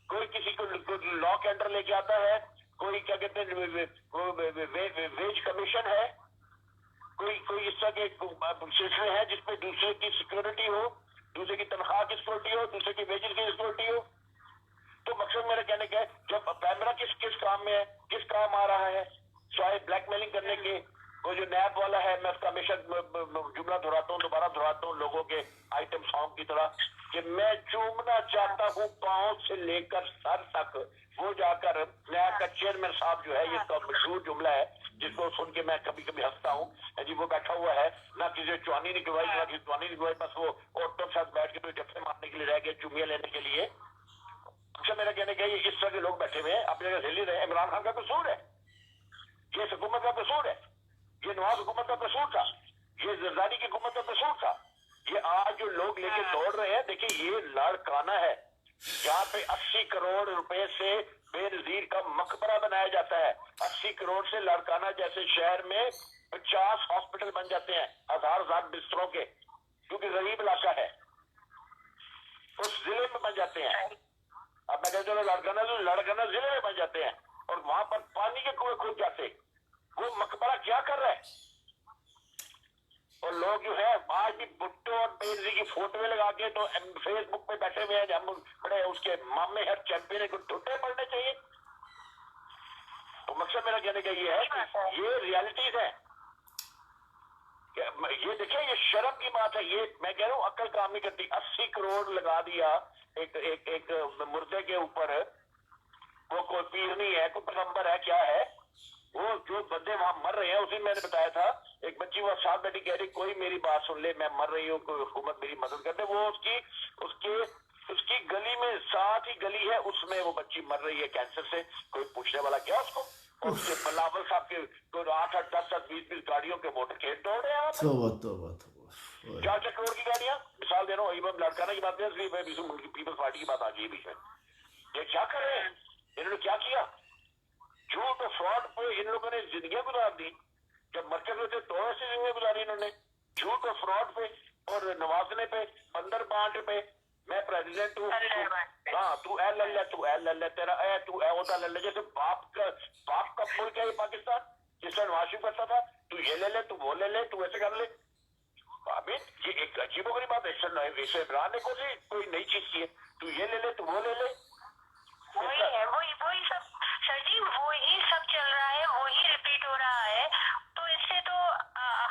کوئی کسی کو لا کے انڈر لے کے آتا ہے, کوئی کیا کہتے ہیں ویج کمیشن ہے, کوئی اس طرح کے سلسلے ہیں جس پہ دوسرے کی سیکورٹی ہو, دوسرے کی تنخواہ کی سیکورٹی ہو, دوسرے کی ویجز کی سیکورٹی ہو. تو مقصد میرا کہنے کا ہے جب کیمرہ کس کام میں ہے, کس کام آ رہا ہے, سوائے بلیک میلنگ کرنے کے. وہ جو نیب والا ہے, میں اس کا ہمیشہ جملہ دہراتا ہوں, دوبارہ دہراتا ہوں لوگوں کے آئٹم سانگ کی طرح کہ میں چومنا چاہتا ہوں پاؤں سے لے کر سر تک. وہ جا کر نیب کا چیئرمین صاحب جو ہے, یہ کا مشہور جملہ ہے جس کو سن کے میں کبھی کبھی ہنستا ہوں, جی وہ بیٹھا ہوا ہے, نہ کسی چوانی نہیں کروائی, نہ کسی چوانی نہیں کروائی, بس وہ عورتوں کے ساتھ بیٹھ کے تو جفے مارنے کے لیے رہ گئے, چومیاں لینے کے لیے. اچھا میرا کہنے کا یہ اس طرح کے لوگ بیٹھے ہوئے ہیں, اپنے جگہ ذلیل رہے. عمران خان کا قصور ہے, یہ حکومت کا قصور ہے, یہ نواز حکومت کا قصور تھا, یہ زرداری کی حکومت کا قصور تھا. یہ آج جو لوگ لے کے دوڑ رہے ہیں, دیکھیں یہ لاڑکانہ ہے جہاں پہ 80 کروڑ روپے سے بے نظیر کا مقبرہ بنایا جاتا ہے. 80 کروڑ سے لاڑکانہ جیسے شہر میں 50 ہاسپٹل بن جاتے ہیں, 1000 بستروں کے, کیونکہ غریب علاقہ ہے, اس ضلع میں بن جاتے ہیں. اب میں کہتا ہوں لاڑکانہ ضلع میں بن جاتے ہیں, اور وہاں پر پانی کے کنویں کھود جاتے. وہ مقبرہ کیا کر رہا ہے؟ اور لوگ جو ہے آج بھی بھٹو اور بےنظیر کی فوٹویں لگا کے تو فیس بک پہ بیٹھے ہوئے ہیں, ہم بڑے اس کے مامے ہر چیمپئن کو ٹوٹے پڑنے چاہیے. تو مقصد میرا کہنے کا یہ ہے کہ یہ ریالٹیز ہیں, یہ دیکھیں یہ شرم کی بات ہے. یہ میں کہہ رہا ہوں عقل کام نہیں کرتی. 80 کروڑ لگا دیا ایک مردے کے اوپر. وہ کوئی پیر نہیں ہے, کوئی پیغمبر ہے, کیا ہے وہ؟ جو بندے وہاں مر رہے ہیں, اسی میں نے بتایا تھا ایک بچی وہ ساتھ بیٹھی کہہ رہی کوئی میری بات سن لے, میں مر رہی ہوں, کوئی حکومت میری مدد کر دے. وہ اس کی گلی میں ساتھ ہی گلی ہے, اس میں وہ بچی مر رہی ہے کینسر سے. کوئی پوچھنے والا کیا اس کو؟ اور اس کے بلاول صاحب کے 8 10 20 گاڑیوں کے موٹر کیس دوڑ رہے ہیں. توبہ 4 کروڑ کی گاڑیاں, مثال دے رہا ہوں, لڑکانا کی بات ہے, اس لیے پیپلز پارٹی کی بات آ گئی بیچ میں. یہ کیا کر رہے ہیں انہوں نے؟ کیا کیا؟ جھوٹ اور فراڈ پہ ان لوگوں نے زندگیاں گزار دی. جب مرکز میں تھے تو ایسی زندگیاں گزاری انہوں نے, جھوٹ اور فراڈ پہ اور نوازنے پہ, بندر بانٹ پہ. میں پریزیڈنٹ ہوں, ہاں تو اے للہ, تو اے للہ, تیرا اے تو اے ہوتا للہ. جیسے باپ کا ملک ہے یہ پاکستان, جس طرح نواز شریف کرتا تھا, تو یہ لے لے, تو وہ لے لے, تو ایسے کر لے. یہ ایک عجیب و غریب بات ہے. اسے عمران نے کوئی نئی چیز کی ہے, تو یہ لے لے, تو وہ لے لے. وہی ہے, وہی سب سر جی, وہی سب چل رہا ہے, وہی ریپیٹ ہو رہا ہے. تو اس سے تو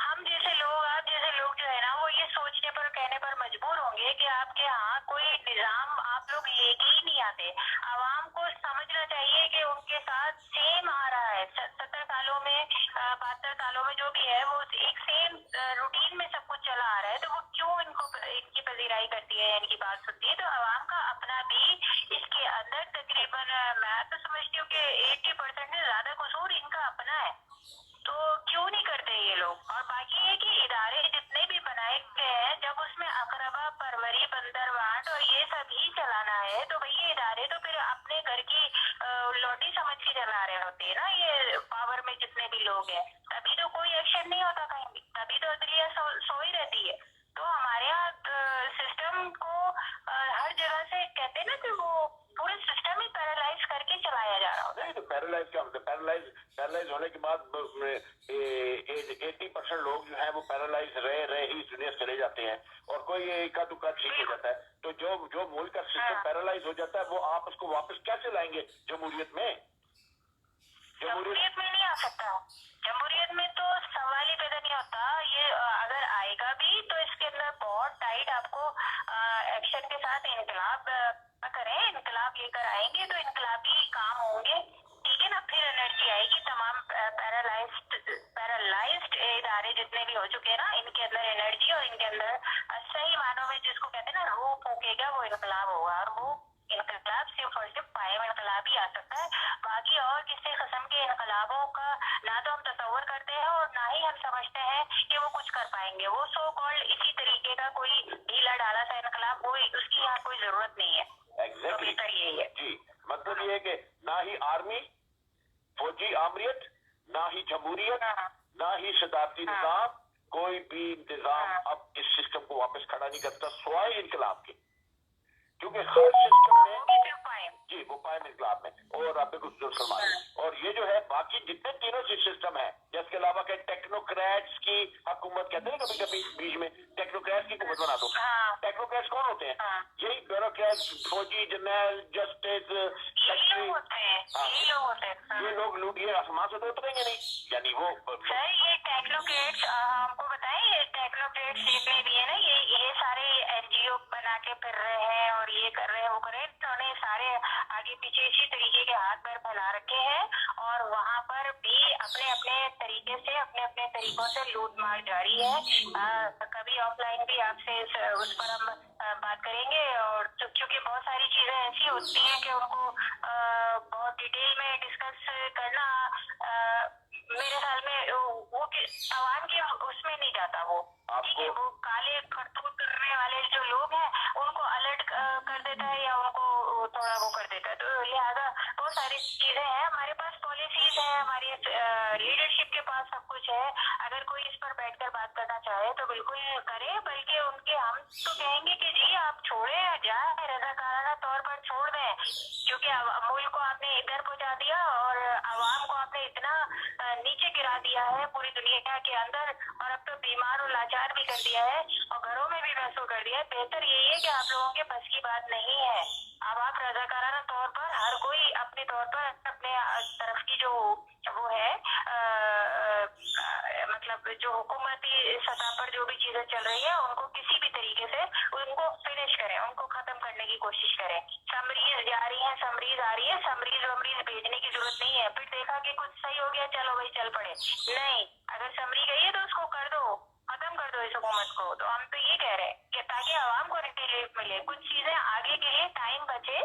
ہم جیسے لوگ, آپ جیسے لوگ جو ہے نا, وہ یہ سوچنے پر کہنے پر مجبور ہوں گے کہ آپ کے ہاں کوئی نظام آپ لوگ لے کے ہی نہیں آتے. عوام کو سمجھنا چاہیے کہ ان کے ساتھ سیم آ رہا ہے. 70 سالوں میں 72 سالوں میں جو بھی ہے, وہ ایک سیم روٹین میں سب کچھ چلا آ رہا ہے. تو وہ کیوں ان کی پذیرائی کرتی ہے, ان کی بات سنتی ہے؟ تو عوام کا اپنا بھی اس کے اندر تقریباً میں تو سمجھتی ہوں کہ 80% سے زیادہ قصور ان کا اپنا ہے. تو کیوں نہیں کرتے یہ لوگ؟ اور باقی یہ کہ ادارے جتنے بھی بنائے گئے ہیں, جب اس میں اقربا پروری, بندر بانٹ اور یہ سب ہی چلانا ہے, تو بھئی یہ ادارے تو پھر اپنے گھر کی لوٹی سمجھ کے چلا رہے ہوتے ہیں نا یہ پاور میں جتنے بھی لوگ ہیں. تبھی تو کوئی ایکشن نہیں ہوتا کہیں بھی, تبھی تو عدلیہ سو ہی رہتی ہے. تو ہمارے یہاں سسٹم کو ہر جگہ سے کہتے ہیں نا کہ وہ پورے سسٹم ہی پیرالائز کر کے چلایا جا رہا ہوتا ہے. نہیں تو پیرالائز کیا ہوتا ہے؟ پیرالائز ہونے کے بعد 80% لوگ جو ہیں وہ پیرالائز رہے ہی دنیا سے چلے جاتے ہیں, اور کوئی اکا دکا ٹھیک ہو جاتا ہے. تو جو ملک کا سسٹم پیرالائز ہو جاتا ہے, وہ آپ اس کو واپس کیسے لائیں گے جمہوریت میں؟ جمہوریت میں نہیں آ سکتا. جمہوریت میں تو سوال ہی پیدا نہیں ہوتا. یہ اگر آئے گا بھی تو اس کے اندر بہت ٹائٹ آپ کو ایکشن کے ساتھ انقلاب کریں, انقلاب لے کر آئیں گے تو انقلابی کام ہوں گے, ٹھیک ہے نا. پھر انرجی آئے گی. تمام پیرالائزڈ ادارے جتنے بھی ہو چکے ہیں نا, ان کے اندر انرجی اور ان کے اندر صحیح معنوں میں جس کو کہتے ہیں نا روح پھونکے گا, وہ انقلاب ہوگا. اور وہ انقلاب صرف اور صرف قائم انقلاب ہی آ سکتا ہے. باقی اور کسی قسم کے انقلابوں کا نہ تو ہم تصور کرتے ہیں اور نہ ہی ہم سمجھتے ہیں کہ وہ کچھ کر پائیں گے. وہ سو کالڈ اسی طریقے کا کوئی ڈھیلا ڈالا سا انقلاب, وہ اس کی یہاں کوئی ضرورت نہیں ہے. ایگزیکٹلی یہی ہے جی. مطلب یہ ہے کہ نہ ہی آرمی فوجی آمریت, نہ ہی جمہوریت, نہ ہی صدارتی نظام, کوئی بھی انتظام اب اس سسٹم کو واپس کھڑا نہیں کرتا سوائے انقلاب کے. کیونکہ ہر سسٹم میں جی وہ قائم انقلاب میں, اور آپ بالکل فرمائیں. اور یہ جو ہے باقی جتنے تینوں سسٹم ہیں, جس کے علاوہ کہ ٹیکنوکریٹس کی حکومت کہتے ہیں کبھی کبھی بیچ میں, ٹیکنوکریٹس کی حکومت بنا دو. ٹیکنوکریٹس کون ہوتے ہیں؟ یہی بیوروکریٹس, فوجی, جنرل, جسٹس, سیکٹری, یہ لوگ لوٹیے آسمان سے تو اتریں گے نہیں. یعنی وہ سر یہ ٹیکنوکریٹس ہم کو بتائیں, یہ ٹیکنوکریٹس جتنے بھی ہیں نا, یہ سارے NGO بنا کے پھر رہے ہیں اور یہ کر رہے ہیں وہ کر رہے ہیں. انہوں نے سارے آگے پیچھے اسی طریقے کے ہاتھ پیر پھیلا رکھے ہیں, اور وہاں پر بھی اپنے اپنے طریقے سے اپنے اپنے طریقوں سے لوٹ مار جاری ہے. کبھی آف لائن بھی آپ سے اس پر ہم بات کریں گے. اور چونکہ بہت ساری چیزیں ایسی ہوتی ہیں کہ ان کو بہت ڈیٹیل میں ڈسکس کرنا میرے خیال میں وہ عوام کے اس میں نہیں جاتا. وہ وہ کالے کرتوت کرنے والے جو لوگ ہیں ان کو الرٹ کر دیتا ہے یا ان کو تھوڑا وہ کر دیتا ہے. تو لہٰذا بہت ساری چیزیں ہیں, ہمارے پاس پالیسیز ہیں, ہماری لیڈرشپ کے پاس سب کچھ ہے. اگر کوئی اس پر بیٹھ کر بات کرنا چاہے تو بالکل کرے, بلکہ ان کے ہم تو کہیں گے کہ جی آپ چھوڑیں, جائیں, رضاکارانہ طور پر چھوڑ دیں. کیونکہ ملک کو آپ نے ادھر پہنچا دیا اور عوام کو آپ نے اتنا نیچے گرا دیا ہے پوری دنیا کے اندر, اور اب تو بیمار اور لاچار بھی کر دیا ہے, اور گھروں میں بھی محسوس کر دیا ہے. بہتر یہی ہے کہ آپ لوگوں کے بس کی بات نہیں ہے. اب آپ رضاکارانہ طور پر ہر کوئی اپنے طور پر اپنے طرف کی جو وہ ہے مطلب جو حکومتی सतह पर जो भी चीजें चल रही है उनको किसी भी तरीके से उनको फिनिश करें, उनको खत्म करने की कोशिश करें। समरीज जा रही है, समरीज आ रही है, समरीज भेजने की जरूरत नहीं है। फिर देखा कि कुछ सही हो गया, चलो भाई चल पड़े, नहीं, अगर समरी गई है तो उसको कर दो, खत्म कर दो इस हुकूमत को। तो हम तो ये कह रहे हैं कि ताकि आवाम को रिलीफ मिले, कुछ चीजें आगे के लिए टाइम बचे,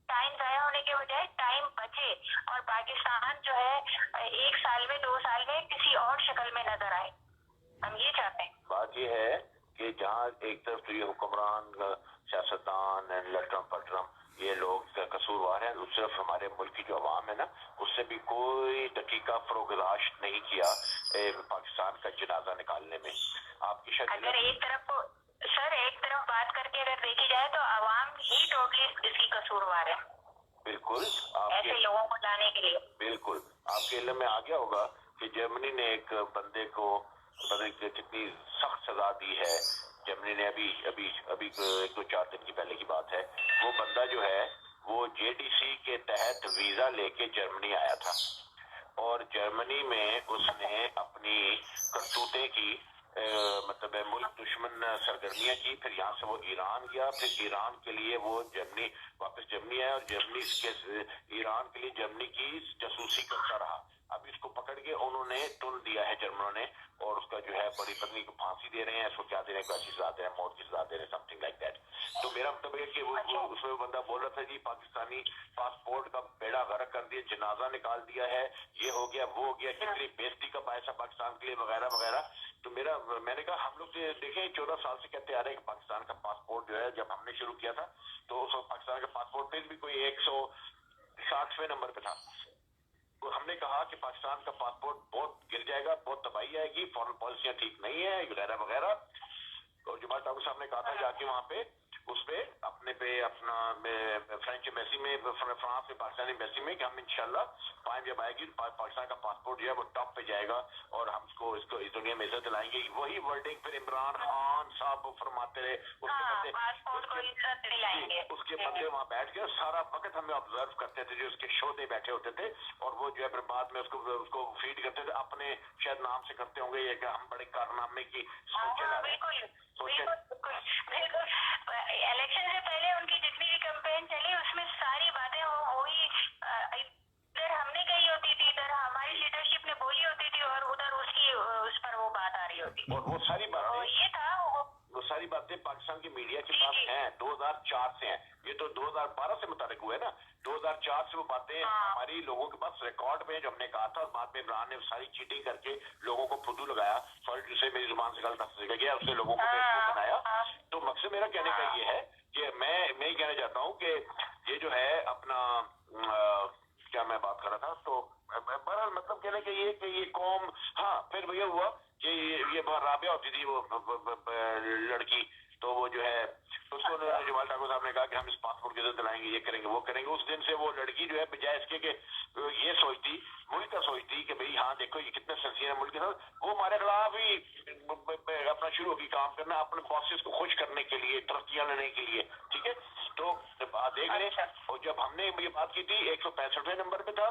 टाइम जाया होने के बजाय टाइम बचे और पाकिस्तान जो है 1 साल में 2 साल में किसी और शक्ल में नजर आए, हम ये चाहते हैं। बात ये है कि जहाँ एक तरफ तो ये हुक्मरान सियासतदान लटरम पटरम ये लोग कसूरवार हैं, दूसरी तरफ हमारे मुल्क की जो अवाम है ना, उससे भी कोई दकीका फरोगदाश नहीं किया पाकिस्तान का जनाजा निकालने में। आपकी अगर एक तरफ सर एक तरफ बात करके अगर देखी जाए तो अवाम ही टोटली इसकी कसूरवार है। बिल्कुल ऐसे लोगों को लाने के लिए बिल्कुल आपके इल्म में आ गया होगा कि जर्मनी ने एक बंदे को कितनी सख्त सजा दी है। जर्मनी ने अभी 1-2-4 दिन की पहले की बात है, वो बंदा जो है वो जेडीसी के तहत वीजा लेके जर्मनी आया था और जर्मनी में उसने अपनी करतूतें की, मतलब मुल्क दुश्मन सरगर्मियां की। फिर यहाँ से वो ईरान गया, फिर ईरान के लिए वो वापस जर्मनी आया और जर्मनी के ईरान के लिए जर्मनी की जासूसी करता रहा। अब इसको पकड़ के उन्होंने तुल दिया है जर्मनों ने और उसका जो है बड़ी पत्नी को फांसी दे रहे हैं, इसको क्या दे रहे हैं, कैसी सजा दे रहे हैं, मौत की सजा दे रहे हैं, समथिंग लाइक दैट। तो मेरा मतलब है कि वो उसमें बंदा बोल रहा था जी पाकिस्तानी पासपोर्ट का बेड़ा गर्क कर दिया, जनाजा निकाल दिया है, ये हो गया वो हो गया, कितनी बेइज्जती का बायस है पाकिस्तान के लिए वगैरह वगैरह। तो मैंने कहा हम लोग देखें 14 साल से कहते आ रहे हैं कि पाकिस्तान का पासपोर्ट जो है, जब हमने शुरू किया था तो उस वक्त पाकिस्तान का पासपोर्ट फिर भी कोई 160वें नंबर पे था। तो हमने कहा कि पाकिस्तान का पासपोर्ट बहुत गिर जाएगा, बहुत तबाही आएगी, फॉरेन पॉलिसियां ठीक नहीं है वगैरह वगैरह। और जमाल ठाकुर साहब ने कहा था जाके वहाँ पे उस पे अपना फ्रेंच एम्बेसी में, फ्रांस में पाकिस्तानी एम्बेसी में कि हम इंशाल्लाह पाएं जब आएगी पाकिस्तान का पासपोर्ट जो है वो टॉप पे जाएगा और हम इसको इस दुनिया में इज्जत दिलाएंगे। वही वर्डिंग फिर इमरान खान साहब फरमाते रहे, उसके बदले वहाँ बैठ के सारा वक्त हमें ऑब्जर्व करते थे, जो उसके शोधे बैठे होते थे और वो जो है फिर बाद में उसको फीड करते थे, अपने शायद नाम से करते होंगे ये कि हम बड़े कारनामे की इलेक्शन से पहले उनकी जितनी भी कैंपेन चली उसमें सारी बातें वही इधर हमने कही होती थी, इधर हमारी लीडरशिप ने बोली होती थी और उधर उसकी उस पर वो बात आ रही होती थी। और वो सारी बातें ये था वो सारी बातें पाकिस्तान की मीडिया के पास हैं, 2004 से हैं, ये तो 2012 से मुताबिक हुए ना, 2004 से वो बातें हमारी लोगों के पास रिकॉर्ड में जो हमने कहा था। और बाद में इमरान ने सारी चीटिंग करके लोगों को फुदू लगाया, सॉरी से मेरी जुबान से गलत निकल गया, उससे लोगों को बेवकूफ बनाया। तो मकसद मेरा कहने का ये है कि मैं ही कहना चाहता हूँ कि ये जो है अपना क्या मैं बात कर रहा था, तो बहरहाल मतलब कहने का ये कि ये कौम, हाँ फिर ये हुआ कि ये राबिया होती थी वो लड़की, तो वो जो है उसको जमाल ठाकुर साहब ने कहा कि हम इस पासपोर्ट की इज्जत दिलाएंगे, ये करेंगे वो करेंगे। उस दिन से वो लड़की जो है बजाय इसके कि ये सोचती, मुल्क का सोचती कि भाई हाँ देखो ये कितने सिंसियर है मुल्क के साथ, वो हमारे खिलाफ ही अपना शुरू होगी काम करना, अपने बॉसेस को खुश करने के लिए, तरक्कियां लेने के लिए। ठीक है, तो देख लें। और जब हमने ये बात की थी 165वें नंबर पे था,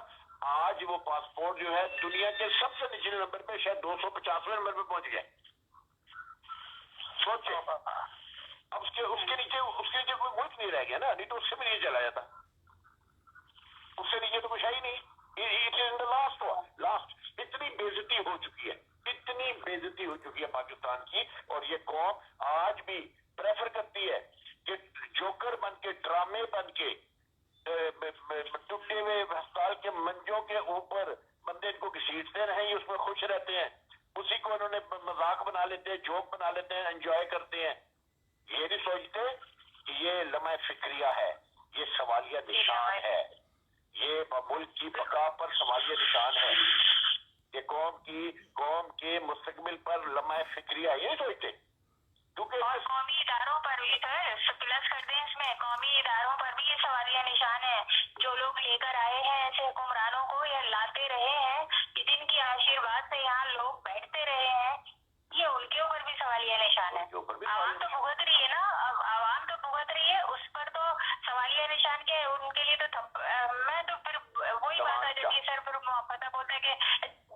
आज वो पासपोर्ट जो है दुनिया के सबसे निचले नंबर पे, शायद 250वें नंबर पे पहुंच गया। सोचे अब उसके नीचे कोई मुल्क नहीं रह गया ना, नहीं तो उससे भी नहीं चला जाता, उससे नीचे तो कुछ है ही नहीं। It is in the last. इतनी बेइज्जती हो चुकी है, इतनी बेइज्जती हो चुकी है पाकिस्तान की। और ये कौम आज भी प्रेफर करती है कि जोकर बन के, ड्रामे बन के, टूटे हुए अस्पताल के मंजों के ऊपर बंदे इनको घसीटते रहे, उसमें खुश रहते हैं, उसी को उन्होंने मजाक बना लेते हैं, जोक बना लेते हैं, एंजॉय करते हैं। ये नहीं सोचते कि ये लम्हा फिक्रिया है, ये सवालिया निशान है, ये मुल्क की बका पर सवालिया निशान है, ये कौम के मुस्तकबिल पर लम्हा फिक्रिया, ये सोचते। और कौमी इदारों पर भी प्लस करते हैं इसमें, कौमी इदारों पर भी ये सवालिया निशान है। जो लोग लेकर आए हैं ऐसे हुक्मरानों को या लाते रहे हैं कि जिनकी आशीर्वाद से यहाँ लोग बैठते रहे हैं, ये उनके ऊपर भी सवालिया निशान है। आवाम तो भुगत रही है ना, अब आवाम तो भुगत रही है, उस पर तो सवालिया निशान के उनके लिए तो मैं तो फिर वही बात आ जाती है सर, फिर पता बोलता है कि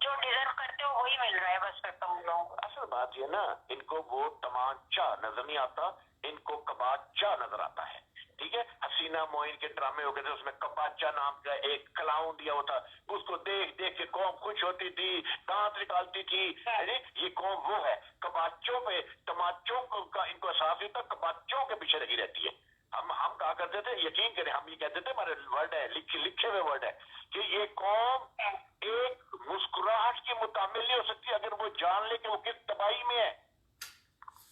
जो डिजर्व करते हो वही मिल रहा है बस फिर तुम लोगों को। असल बात आती है ना, इनको वो तमाचा नजर नहीं आता, इनको कबाचा नजर आता है। ठीक है, हसीना मोइन के ड्रामे हो गए थे, उसमें कबाचा नाम का एक क्लाउन दिया होता, उसको देख देख के कौम खुश होती थी, दांत निकालती थी। ये कौम वो है, कबाचों पे तमाचों का इनको एहसास नहीं होता, कबाचों के पीछे लगी रहती है। हम कहा करते थे, यकीन करें, हम ये कहते थे, हमारे वर्ड है, लिखे हुए वर्ड है, कि ये कौम एक मुस्कुराहट की मुतामिल नहीं हो सकती अगर वो जान ले कि वो किस तबाही में है।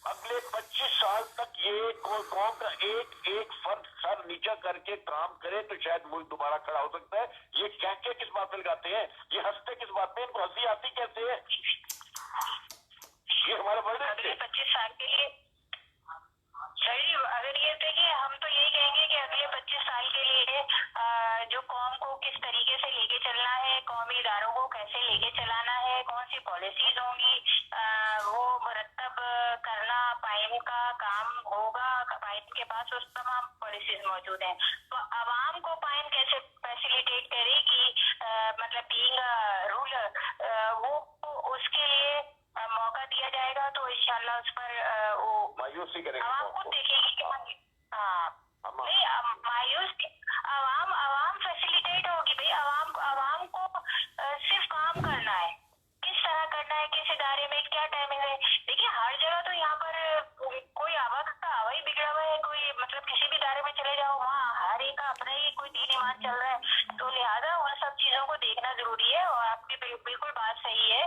अगले 25 साल तक ये कौम का एक फर्द सर नीचा करके काम करे तो शायद मुल्क दोबारा खड़ा हो सकता है। ये कह के किस बात पे लगाते हैं, ये हंसते किस बात पे, इनको हंसी आती कैसे है? ये हमारा वर्ड है। अगले 25 साल के लिए सर जी, अगर ये देखिए, हम तो यही कहेंगे कि अगले 25 साल के लिए जो कौम को किस तरीके से लेके चलना है, कौमी इदारों को कैसे लेके चलाना है, कौन सी पॉलिसीज होंगी, वो मुरतब करना पाइम का काम होगा। पाइम के पास उस तमाम पॉलिसीज मौजूद हैं, तो आवाम को पाइम कैसे फैसिलिटेट करेगी, मतलब बीइंग रूलर, वो उसके लिए मौका दिया जाएगा तो इंशाल्लाह उस पर वो मायूसी करेंगे, आवाम खुद देखेगी कि हाँ नहीं, मायूस आवाम फैसिलिटेट होगी भाई। आवाम को सिर्फ काम करना है, किस तरह करना है, किस इदारे में क्या टाइमिंग है। देखिए, हर जगह तो यहाँ पर कोई आवा ही बिगड़ा हुआ है, कोई मतलब किसी भी इदारे में चले जाओ, वहाँ हर एक का अपना ही कोई दीन ईमान चल रहा है, तो लिहाजा उन सब चीजों को देखना जरूरी है। और आपकी बिल्कुल बात सही है,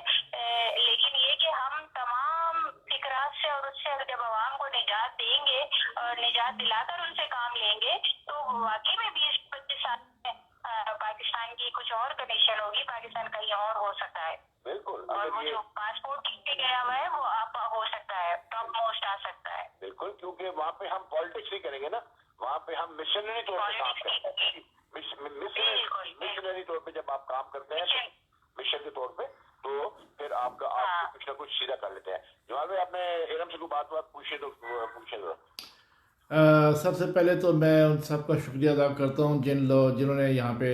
लेकिन ये कि हम तमाम फिकरात से और उससे जब आवाम को निजात देंगे और निजात दिलाकर उनसे काम लेंगे, तो वाकई में 20-25 साल में पाकिस्तान की कुछ और कंडीशन होगी, पाकिस्तान कहीं और हो सकता है। बिल्कुल, और वो जो पासपोर्ट खींच के गया हुआ है वो आप हो सकता है, टॉप मोस्ट आ सकता है। बिल्कुल, क्योंकि वहाँ पे हम पॉलिटिक्स नहीं करेंगे ना, वहाँ पे हम मिशनरी तौर पे काम करते हैं। मिशनरी तौर पे जब आप काम करते हैं मिशन के तौर पे, तो फिर आपका आप कुछ ना कुछ सीधा कर लेते हैं। जवाब है, आपने इरम से कोई बात पूछे तो पूछे जरा। सबसे पहले तो मैं उन सबका शुक्रिया अदा करता हूँ जिन्होंने यहाँ पे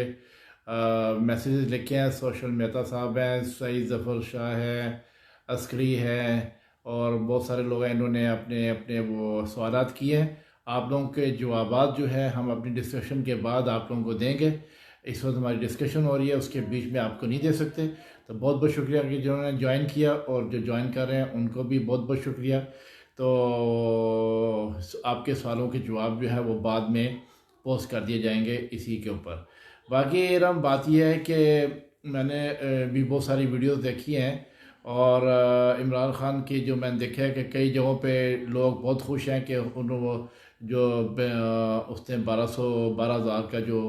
मैसेजेस लिखे हैं। सोशल मेहता साहब हैं, सईद ज़फ़र शाह है, अस्करी है, और बहुत सारे लोग हैं, इन्होंने अपने अपने वो सवालात किए हैं। आप लोगों के जवाबात जो है हम अपनी डिस्कशन के बाद आप लोगों को देंगे। इस वक्त हमारी डिस्कशन हो रही है, उसके बीच में आपको नहीं दे सकते। तो बहुत बहुत शुक्रिया कि जिन्होंने ज्वाइन किया, और जो ज्वाइन कर रहे हैं उनको भी बहुत बहुत शुक्रिया। तो आपके सवालों के जवाब जो है वो बाद में पोस्ट कर दिए जाएंगे इसी के ऊपर। बाकी इरम बात यह है कि मैंने भी बहुत सारी वीडियोस देखी हैं, और इमरान ख़ान की जो मैंने देखा है कि कई जगहों पे लोग बहुत खुश हैं कि उन्होंने जो उसने 12,000 का जो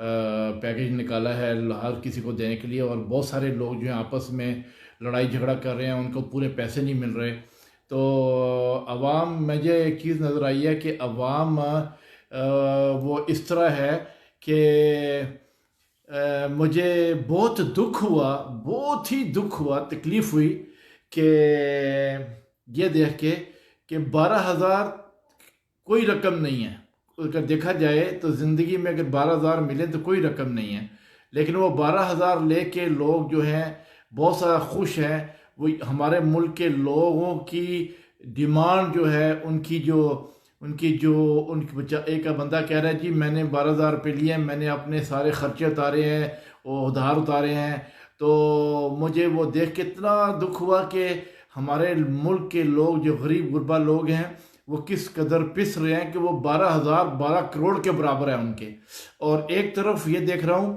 पैकेज निकाला है हर किसी को देने के लिए, और बहुत सारे लोग जो हैं आपस में लड़ाई झगड़ा कर रहे हैं, उनको पूरे पैसे नहीं मिल रहे। तो अवाम, मुझे एक चीज़ नज़र आई है कि अवाम वो इस तरह है कि मुझे बहुत दुख हुआ, बहुत ही दुख हुआ, तकलीफ़ हुई कि ये देख के कि 12,000 कोई रकम नहीं है। अगर देखा जाए तो ज़िंदगी में अगर 12,000 मिले तो कोई रकम नहीं है, लेकिन वो 12,000 लेके लोग जो हैं बहुत सारा खुश हैं। वो हमारे मुल्क के लोगों की डिमांड जो है, एक बंदा कह रहा है जी मैंने 12,000 रुपये लिए, मैंने अपने सारे खर्चे उतारे हैं, वो उधार उतारे हैं। तो मुझे वो देख के इतना दुख हुआ कि हमारे मुल्क के लोग जो गरीब गुरबा लोग हैं वो किस कदर पिस रहे हैं कि वो 12 करोड़ के बराबर है उनके। और एक तरफ ये देख रहा हूँ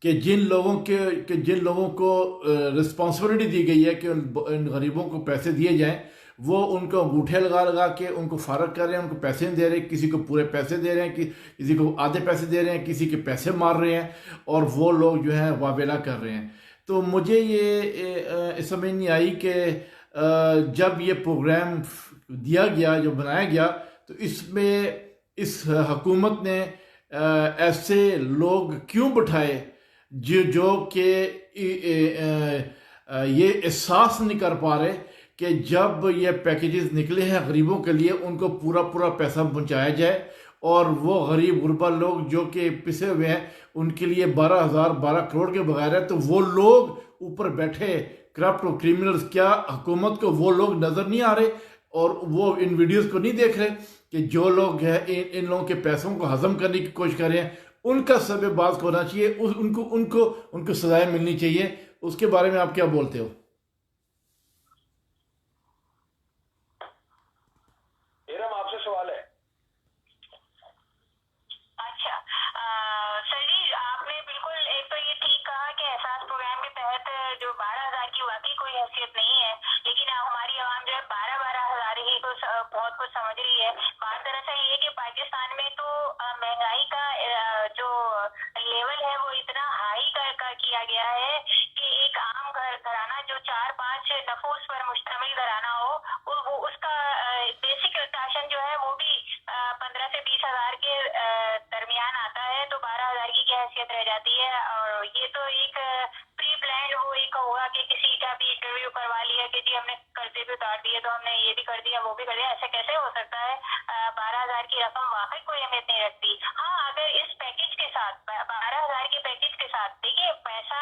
कि जिन लोगों को रिस्पॉन्सिबिलिटी दी गई है कि उन गरीबों को पैसे दिए जाएं, वो उनको अंगूठे लगा के उनको फारग कर रहे हैं, उनको पैसे नहीं दे रहे। किसी को पूरे पैसे दे रहे हैं, किसी को आधे पैसे दे रहे हैं, किसी के पैसे मार रहे हैं, और वो लोग जो हैं वावेला कर रहे हैं। तो मुझे ये समझ नहीं आई कि जब ये प्रोग्राम दिया गया, जो बनाया गया, तो इसमें इस हुकूमत ने ऐसे लोग क्यों बिठाए जो कि ये एहसास नहीं कर पा रहे कि जब ये पैकेजेस निकले हैं गरीबों के लिए, उनको पूरा पैसा पहुंचाया जाए, और वो गरीब गुरबा लोग जो कि पिसे हुए हैं उनके लिए 12 करोड़ के बगैर है। तो वो लोग ऊपर बैठे کرپٹ اور کرمنلز، کیا حکومت کو وہ لوگ نظر نہیں آ رہے اور وہ ان ویڈیوز کو نہیں دیکھ رہے کہ جو لوگ ہیں ان لوگوں کے پیسوں کو ہضم کرنے کی کوشش کر رہے ہیں، ان کا سب باز ہونا چاہیے، ان کو سزائیں ملنی چاہیے. اس کے بارے میں آپ کیا بولتے ہو؟ ارم آپ سے سوال ہے. اچھا سر جی، آپ نے بالکل ایک تو یہ ٹھیک کہا کہ احساس پروگرام کے تحت جو 12,000 کی واقعی کوئی حیثیت نہیں ہے، لیکن ہماری عوام جو ہے 12,000 ہی کو بہت کچھ سمجھ رہی ہے. بات دراصل یہ کہ پاکستان میں تو مہنگائی کا جو لیول ہے وہ اتنا ہائی کیا گیا ہے کہ ایک عام گھرانہ جو 4-5 نفوس پر مشتمل گھرانہ ہو، وہ اس کا بیسک راشن جو ہے وہ بھی 15 سے 20 ہزار کے درمیان آتا ہے، تو 12,000 کی کیا حیثیت رہ جاتی ہے. اور یہ تو ایک پری پلانڈ وہ ایک ہوگا کہ کسی کا بھی انٹرویو کروا لیا کہ جی ہم نے قرضے بھی اتار دیے تو ہم نے یہ بھی کر دیا وہ بھی کر دیا. ایسے کیسے ہو سکتا ہے؟ 12,000 کی رقم واقعی کوئی اہمیت نہیں رکھتی. ہاں اگر اس پیکج کے ساتھ 12,000 کے پیکج کے ساتھ دیکھیے پیسہ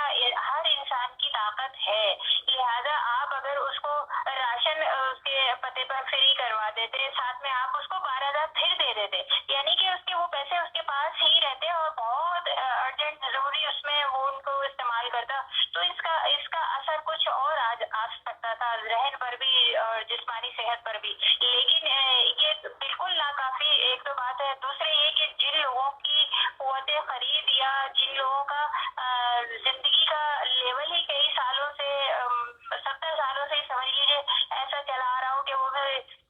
ہر انسان کی طاقت ہے، لہذا آپ اگر اس کو راشن اس کے پتے پر فری کروا دیتے، ساتھ میں آپ اس کو 12,000 پھر دے دیتے، یعنی کہ اس کے وہ پیسے اس کے پاس ہی رہتے اور بہت ارجنٹ ضروری اس میں وہ ان کو استعمال کرتا، تو اس کا اثر کچھ اور آ سکتا تھا، ذہن پر بھی اور جسمانی صحت پر بھی. لیکن یہ بالکل ناکافی ایک تو بات ہے. دوسرے یہ کہ جن لوگوں کی قوت خرید یا جن لوگوں کا زندگی کا لیول ہی کئی سالوں سے 70 سالوں سے سمجھ لیجیے ایسا چلا آ رہا ہو کہ وہ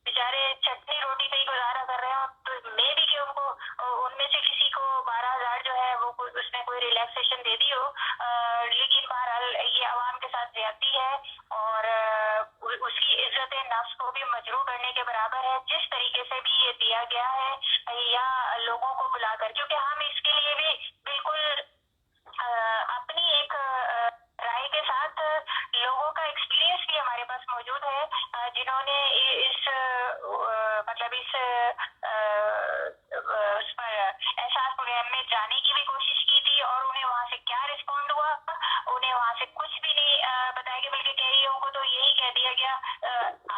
بیچارے چٹنی روٹی پہ ہی گزارا کر رہے ہوں، تو میں بھی کہ ان میں سے کسی کو 12,000 جو ہے وہ اس نے کوئی ریلیکسیشن دے دی ہو. لیکن بہرحال یہ عوام کے ساتھ زیادتی ہے اور اس کی عزت نفس کو بھی مجروح کرنے کے برابر ہے. جس طریقے سے بھی یہ دیا گیا ہے یا لوگوں کو بلا کر، کیونکہ ہم اس کے لیے بھی بالکل اپنی ایک رائے کے ساتھ لوگوں کا ایکسپیرینس بھی ہمارے پاس موجود ہے جنہوں نے اس پر احساس پروگرام میں جانے کی بھی کوشش کی تھی اور انہیں وہاں سے کیا رسپونڈ ہوا، انہیں وہاں سے کچھ بھی نہیں بتایا گیا، بلکہ کئی کو تو یہی کہہ دیا گیا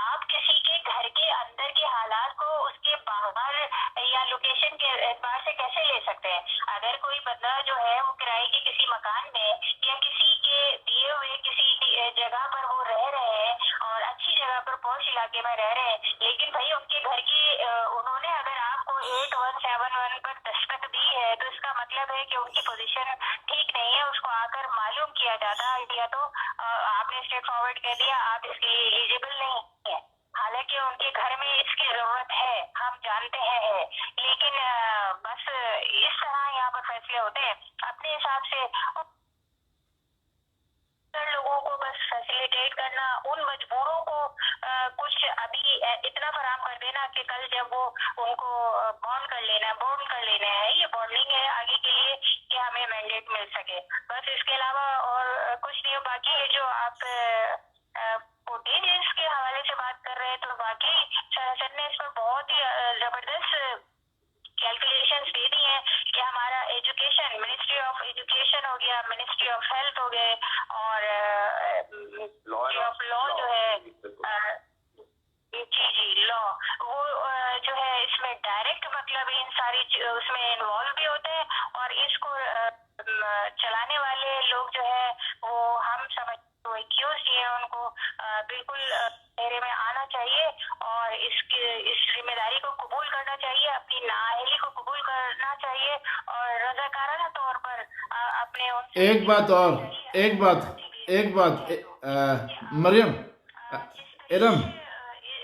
آپ کسی کے گھر کے اندر کے حالات کو اس کے باہر یا لوکیشن کے اعتبار سے کیسے لے سکتے ہیں. اگر کوئی بندہ جو ہے وہ کرائے کے کسی مکان میں یا کسی کے دیے ہوئے کسی جگہ پر وہ رہ رہے ہیں اور اچھی جگہ پر پوش علاقے میں رہ رہے ہیں، لیکن بھائی ان کے گھر کی انہوں نے اگر آپ کو 8171 پر دستک دی ہے تو اس کا مطلب ہے کہ ان کی پوزیشن ٹھیک نہیں ہے. اس کو آ کر معلوم کیا جاتا یا تو آپ نے اسٹریٹ فارورڈ کہہ دیا آپ اس کے لیے ایلیجیبل نہیں ہے، حالانکہ ان کے گھر میں اس کی ضرورت ہے، ہم جانتے ہیں. لیکن بس اس طرح یہاں پر فیصلے ہوتے ہیں اپنے حساب سے. لوگوں کو بس فیسیلیٹیٹ کرنا، ان مجبوروں کو کچھ ابھی اتنا فراہم کر دینا کہ کل جب وہ ان کو بانڈ کر لینا ہے، یہ بانڈنگ ہے آگے کے لیے کہ ہمیں مینڈیٹ مل سکے. بس اس کے علاوہ اور کچھ نہیں. باقی ہے جو آپ پوٹیجز کے حوالے سے بات کر رہے ہیں تو واقعی سر نے اس پر بہت ہی زبردست کیلکولیشنز دے دی ہیں کہ ہمارا ایجوکیشن، منسٹری آف ایجوکیشن ہو گیا، منسٹری آف ہیلتھ ہو گئے اور منسٹری آف لا جو ہے جی لا، وہ جو ہے اس میں ڈائریکٹ مطلب ان ساری اس میں انوالو بھی ہوتے ہیں اور اس کو چلانے والے لوگ جو ہے وہ ہم سمجھ ان کو بالکل چہرے میں آنا چاہیے اور اس ذمہ داری کو قبول کرنا چاہیے، اپنی نااہلی کو قبول کرنا چاہیے اور رضاکارانہ طور پر اپنے ایک بات مریم، ارم،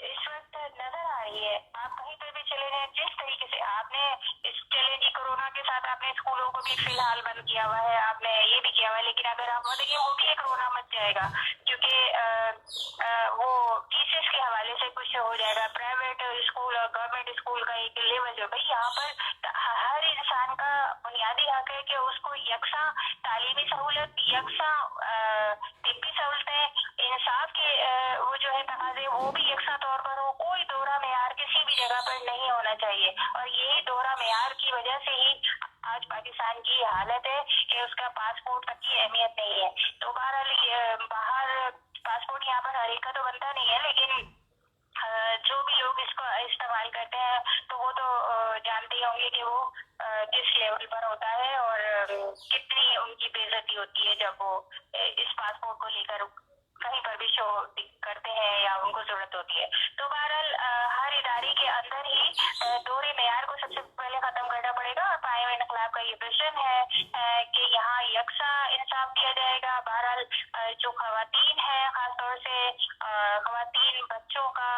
اس وقت نظر آ رہی ہے. آپ کہیں پہ بھی چلے جائیں، جس طریقے سے آپ نے اس چلے جی کورونا کے ساتھ آپ نے اسکولوں کو بھی فی الحال بند کیا ہوا ہے، آپ نے یہ بھی کیا ہوا ہے، لیکن اگر آپ دیکھیں وہ بھی ایک کورونا مچ جائے گا کیونکہ وہ ٹیچرس کے حوالے سے کچھ ہو جائے گا. پرائیویٹ اسکول اور گورنمنٹ اسکول کا ایک لیول جو بھائی یہاں پر ہر انسان کا بنیادی حق ہے کہ اس کو یکساں تعلیمی سہولت، یکساں طبی سہولتیں، انصاف کے وہ جو ہے تقاضے وہ بھی یکساں طور پر ہو. کوئی دوہرا معیار کسی بھی جگہ پر نہیں ہونا چاہیے اور یہی دوہرا معیار کی وجہ سے ہی آج پاکستان کی حالت ہے کہ اس کا پاسپورٹ تک کی اہمیت نہیں ہے. تو بہرحال باہر यहाँ पर हर एक का तो बनता नहीं है, लेकिन जो भी लोग इसको इस्तेमाल करते हैं तो वो तो जानते ही होंगे कि वो किस लेवल पर होता है और कितनी उनकी बेइज्जती होती है जब वो इस पासपोर्ट को लेकर कहीं पर भी शो करते हैं या उनको जरूरत होती है। तो बहरहाल हर इदारे के अंदर ही दोहरे मेयार को सबसे पहले खत्म करना पड़ेगा और पाए हुए इनकलाब का ये विजन है कि यहाँ यकसा इंसाफ दिया जाएगा। बहरहाल जो खवातीन है, खासतौर से खवातीन, बच्चों का,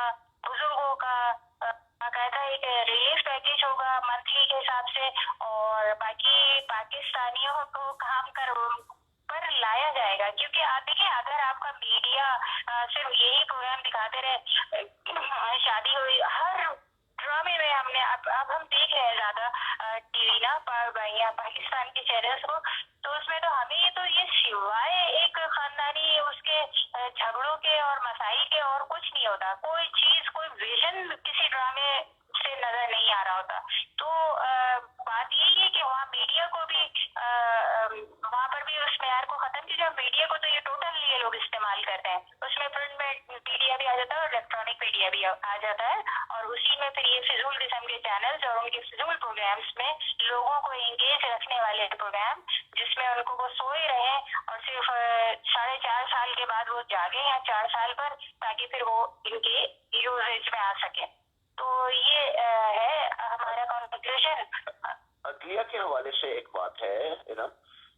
बुजुर्गों का बाकायदा एक रिलीफ पैकेज होगा मंथली के हिसाब से, और बाकी पाकिस्तानियों को काम पर लाया जाएगा। क्योंकि आप देखिए, अगर आपका मीडिया सिर्फ यही प्रोग्राम दिखाते रहे, शादी हुई, हर ड्रामे में हमने अब हम देख रहे हैं ज्यादा टीवी ना पाकिस्तान के चैनल्स को, तो उसमें तो हमें तो ये सिवाय एक खानदानी उसके झगड़ों के और मसाइल के और कुछ नहीं होता। कोई चीज, कोई विजन किसी ड्रामे से नजर नहीं आ रहा होता। तो बात यही है कि वहाँ मीडिया को भी वहाँ पर भी उस मेयार को खत्म किया। मीडिया को तो ये टोटल ये लोग इस्तेमाल करते हैं, उसमें प्रिंट मीडिया भी आ जाता है और इलेक्ट्रॉनिक मीडिया भी आ जाता है, और उसी में फिर ये फिजूल किस्म के चैनल्स और उनके फिजूल प्रोग्राम्स में लोगों को एंगेज रखने वाले प्रोग्राम, जिसमें उनको वो सोए रहे और सिर्फ 4.5 साल के बाद वो जागे या 4 साल पर, ताकि फिर वो इनके यूजेज में आ सके। तो ये है हमारा कॉन्क्लूजन। अदलिया के हवाले से एक बात है ना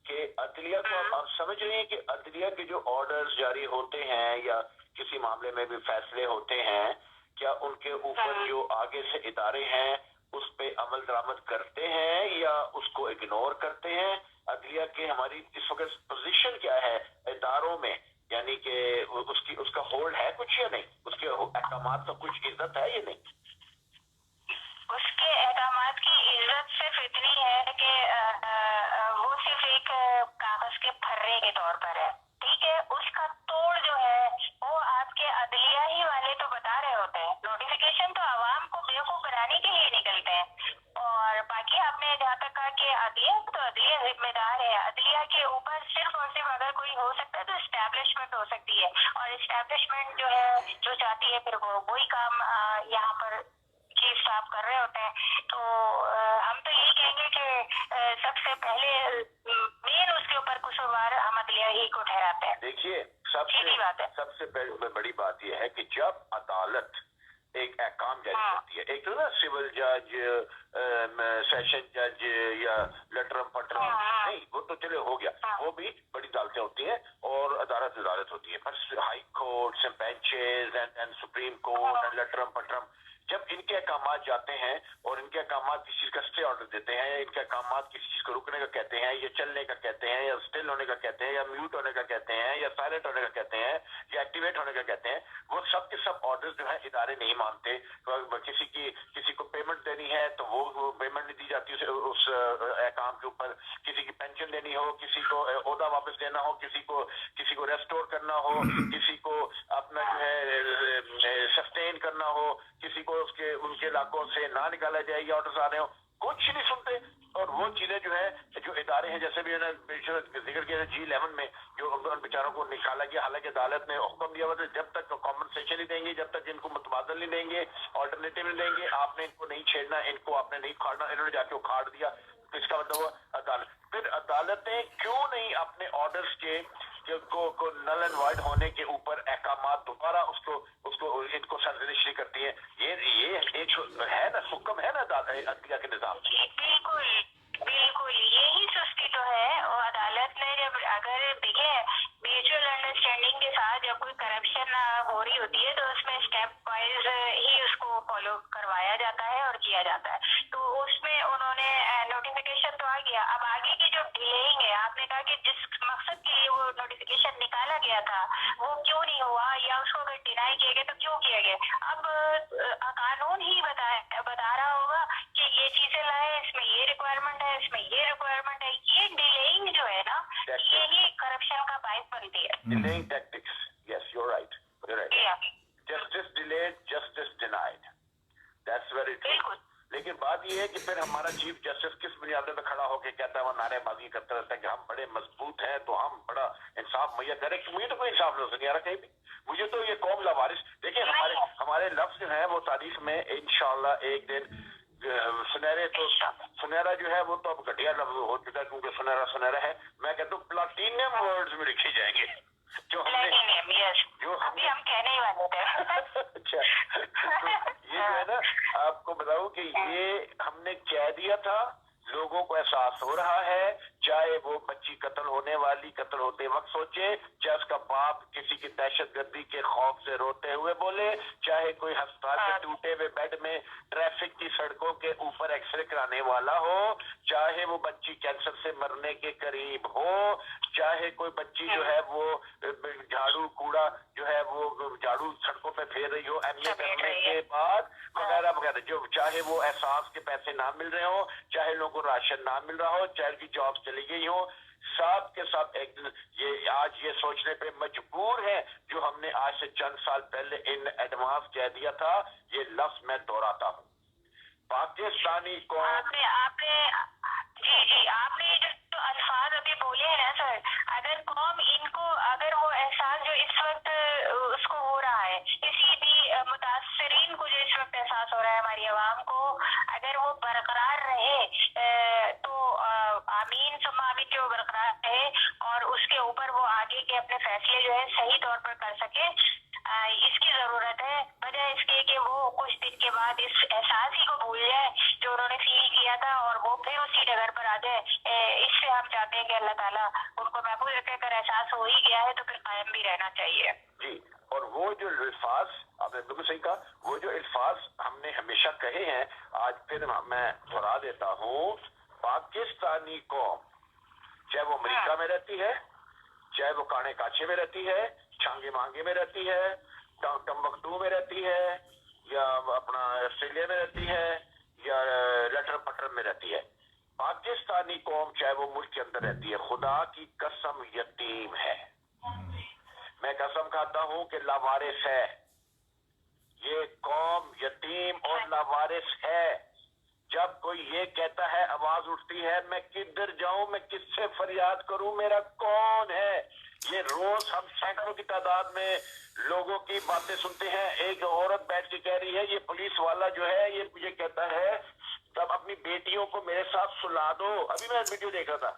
कि अदलिया को आप समझ रहे हैं कि अदलिया के जो ऑर्डर्स जारी होते हैं या किसी मामले में भी फैसले होते हैं, क्या उनके ऊपर जो आगे से इदारे हैं उस पे अमल दरामद करते हैं या उसको इग्नोर करते हैं? अदलिया के हमारी इस वक्त पोजीशन क्या है इदारों में, यानी कि उसका होल्ड है कुछ या नहीं, उसके अहकामात का कुछ इज्जत है या नहीं? उसके अहकामात की इज्जत सिर्फ इतनी है कि वो सिर्फ एक कागज के फर्रे के तौर पर है, ठीक है। उसका तोड़ जो है वो आपके अदलिया ही वाले तो बता रहे होते हैं। नोटिफिकेशन तो आवाम को बेवकूफ बनाने के लिए निकलते हैं। और बाकी आपने जहाँ तक कहा कि अदलिया, तो अदलिया जिम्मेदार है। अदलिया के ऊपर सिर्फ और सिर्फ अगर कोई हो सकता है तो एस्टैब्लिशमेंट हो सकती है, और एस्टैब्लिशमेंट जो है जो चाहती है फिर वो वही काम यहाँ पर चीफ साफ कर रहे होते हैं। तो हम तो यही कहेंगे कि सबसे पहले मेन उसके ऊपर कसूरवार हम अदलिया ही को ठहराते हैं। देखिए, सबसे बड़ी बात यह है कि जब अदालत एक अहकाम जारी करती है, एक तो ना सिविल जज, सेशन जज या लटरम पटरम नहीं, वो तो चले हो गया, वो भी बड़ी अदालतें होती हैं और अदालत होती है, पर high court, benches and supreme court and लटरम पटरम, जब इनके अहकामात जाते हैं और इनके अहकामात किसी चीज का स्टे ऑर्डर देते हैं, या इनके अहकामात किसी चीज को रुकने का कहते हैं, या चलने का कहते हैं, या स्टिल होने का कहते हैं, या म्यूट होने का कहते हैं, या साइलेंट होने का कहते हैं, या एक्टिवेट होने का कहते हैं, वो सब के सब ऑर्डर्स जो है इदारे नहीं मानते। तो किसी को पेमेंट देनी है तो वो पेमेंट नहीं दी जाती उस अहकाम के ऊपर, किसी की पेंशन देनी हो, किसी को ओहदा वापस देना हो, किसी को रेस्टोर करना हो, किसी को अपना जो है सस्टेन करना हो, किसी को उनके इलाकों से ना निकाला जाए, ये ऑर्डर्स आ रहे हो, कुछ नहीं सुनते। और वो चीजें जो है जो इदारे हैं, जैसे भी जिक्र किया G11 में जो उन बेचारों को निकाला गया, हालांकि अदालत ने हुक्म दिया हुआ था जब तक कॉम्पनसेशन नहीं देंगे, जब तक इनको मुतबादल नहीं देंगे, ऑल्टरनेटिव नहीं देंगे, आपने इनको नहीं छेड़ना, इनको आपने नहीं उखाड़ना, इन्होंने जाके उखाड़ दिया। तो इसका मतलब हुआ अदालत, फिर अदालतें क्यों नहीं अपने ऑर्डर्स के को नल एंड वाइड होने के ऊपर अहकामात दोबारा उसको इनको संरक्षित करती है? ये एक है ना, हुक्म है ना अदलिया के निजाम। बिल्कुल यही सुस्ती तो है। और अदालत ने जब अगर देखिए म्यूचुअल अंडरस्टैंडिंग के साथ जब कोई करप्शन हो रही होती है तो उसमें स्टेप वाइज ही उसको फॉलो करवाया जाता है और किया जाता है। तो उसमें उन्होंने नोटिफिकेशन तो आ गया, अब आगे की जो डिलेइंग है, आपने कहा कि जिस मकसद के लिए वो नोटिफिकेशन निकाला गया था वो क्यों नहीं हुआ, या उसको अगर डिनाई किया गया तो क्यों किया गया। अब कानून ही बता रहा होगा कि ये चीजें लाए, इसमें ये रिक्वायरमेंट है, इसमें ये रिक्वायरमेंट है। ये डिलेइंग जो है ना, यही करप्शन का बाइस बनती है। Delaying tactics, yes you are right, justice delayed, justice denied, that's very true. लेकिन बात यह है कि फिर हमारा चीफ जस्टिस किस बुनियाद पे खड़ा होकर कहता है, वो नारेबाजी करता रहता है कि हम बड़े मजबूत हैं, तो हम बड़ा इंसाफ یا डायरेक्ट, मुझे तो कोई इंसाफ नजर नहीं आ रहा कहीं भी। मुझे तो ये कौम लावारिस, देखिए हमारे लफ्ज जो है वो तारीख में इंशाल्लाह एक दिन सुनहरे, तो सुनहरा जो है वो तो अब घटिया लफ्ज हो चुका है क्योंकि सुनहरा है। मैं कहता हूँ प्लाटिनियम वर्ड्स में लिखे जाएंगे जो हमने अभी हम कहने ही वाले थे। अच्छा, तो ये जो है ना, आपको बताऊं कि ये हमने कह दिया था, लोगों को एहसास हो रहा है, चाहे वो बच्ची कत्ल होने वाली कत्ल होते वक्त सोचे, चाहे उसका बाप किसी की दहशतगर्दी के खौफ से रोते हुए बोले, चाहे कोई अस्पताल के टूटे हुए बेड में ट्रैफिक की सड़कों के ऊपर एक्सरे कराने वाला हो, चाहे वो बच्ची कैंसर से मरने के करीब हो, चाहे कोई बच्ची जो है वो झाड़ू कूड़ा जो है वो झाड़ू सड़कों पे फेर रही हो एमए करने के बाद वगैरह वगैरह, जो चाहे वो एहसास के पैसे ना मिल रहे हो, चाहे लोगों को राशन ना मिल रहा हो, चाहे की जॉब चली गई हो, सब के सब एक दिन ये आज ये सोचने पे मजबूर है जो हमने आज से चंद साल पहले इन एडवांस कह दिया था। ये लफ्ज मैं दोहराता हूँ, पाकिस्तानी कौम, आपने जो अल्फाज अभी बोले हैं ना सर, अगर कौम इनको, अगर वो एहसास जो इस वक्त उसको हो रहा है, किसी भी मुतासरीन को जो इस वक्त एहसास हो रहा है हमारी आवाम को, अगर वो बरकरार रहे तो आमीन सुम्मा आमीन जो बरकरार रहे और उसके ऊपर वो आगे के अपने फैसले जो है सही तौर पर कर सके, इसकी जरूरत है। वजह इसके कि वो कुछ दिन के बाद इस एहसास ही को भूल जाए जो उन्होंने फील किया था और वो फिर उसी डगर पर आ जाए। इससे हम चाहते हैं कि अल्लाह ताला उनको महफूज रखे। अगर एहसास हो ही गया है तो फिर कायम भी रहना चाहिए जी। और वो जो अल्फाज आपने बिल्कुल सही कहा, वो जो अल्फाज हमने हमेशा कहे हैं, आज फिर मैं दोहरा देता हूँ, पाकिस्तानी कौम चाहे वो अमेरिका में रहती है, चाहे वो काने काछे में रहती है, छांगे मांगे में रहती है, टम्बकटू में रहती है, या अपना ऑस्ट्रेलिया में रहती है, या लटर पटर में रहती है, पाकिस्तानी कौम चाहे वो मुल्क के अंदर रहती है, खुदा की कसम यतीम है। मैं कसम खाता हूं कि लावारिस है, ये कौम यतीम और लावारिस है। जब कोई ये कहता है, आवाज उठती है, मैं किधर जाऊं, मैं किससे फरियाद करूं, मेरा कौन है, ये रोज हम सैकड़ों की तादाद में लोगों की बातें सुनते हैं। एक औरत बैठ के कह रही है, ये पुलिस वाला जो है ये मुझे कहता है तब अपनी बेटियों को मेरे साथ सुला दो। अभी मैं वीडियो देख रहा था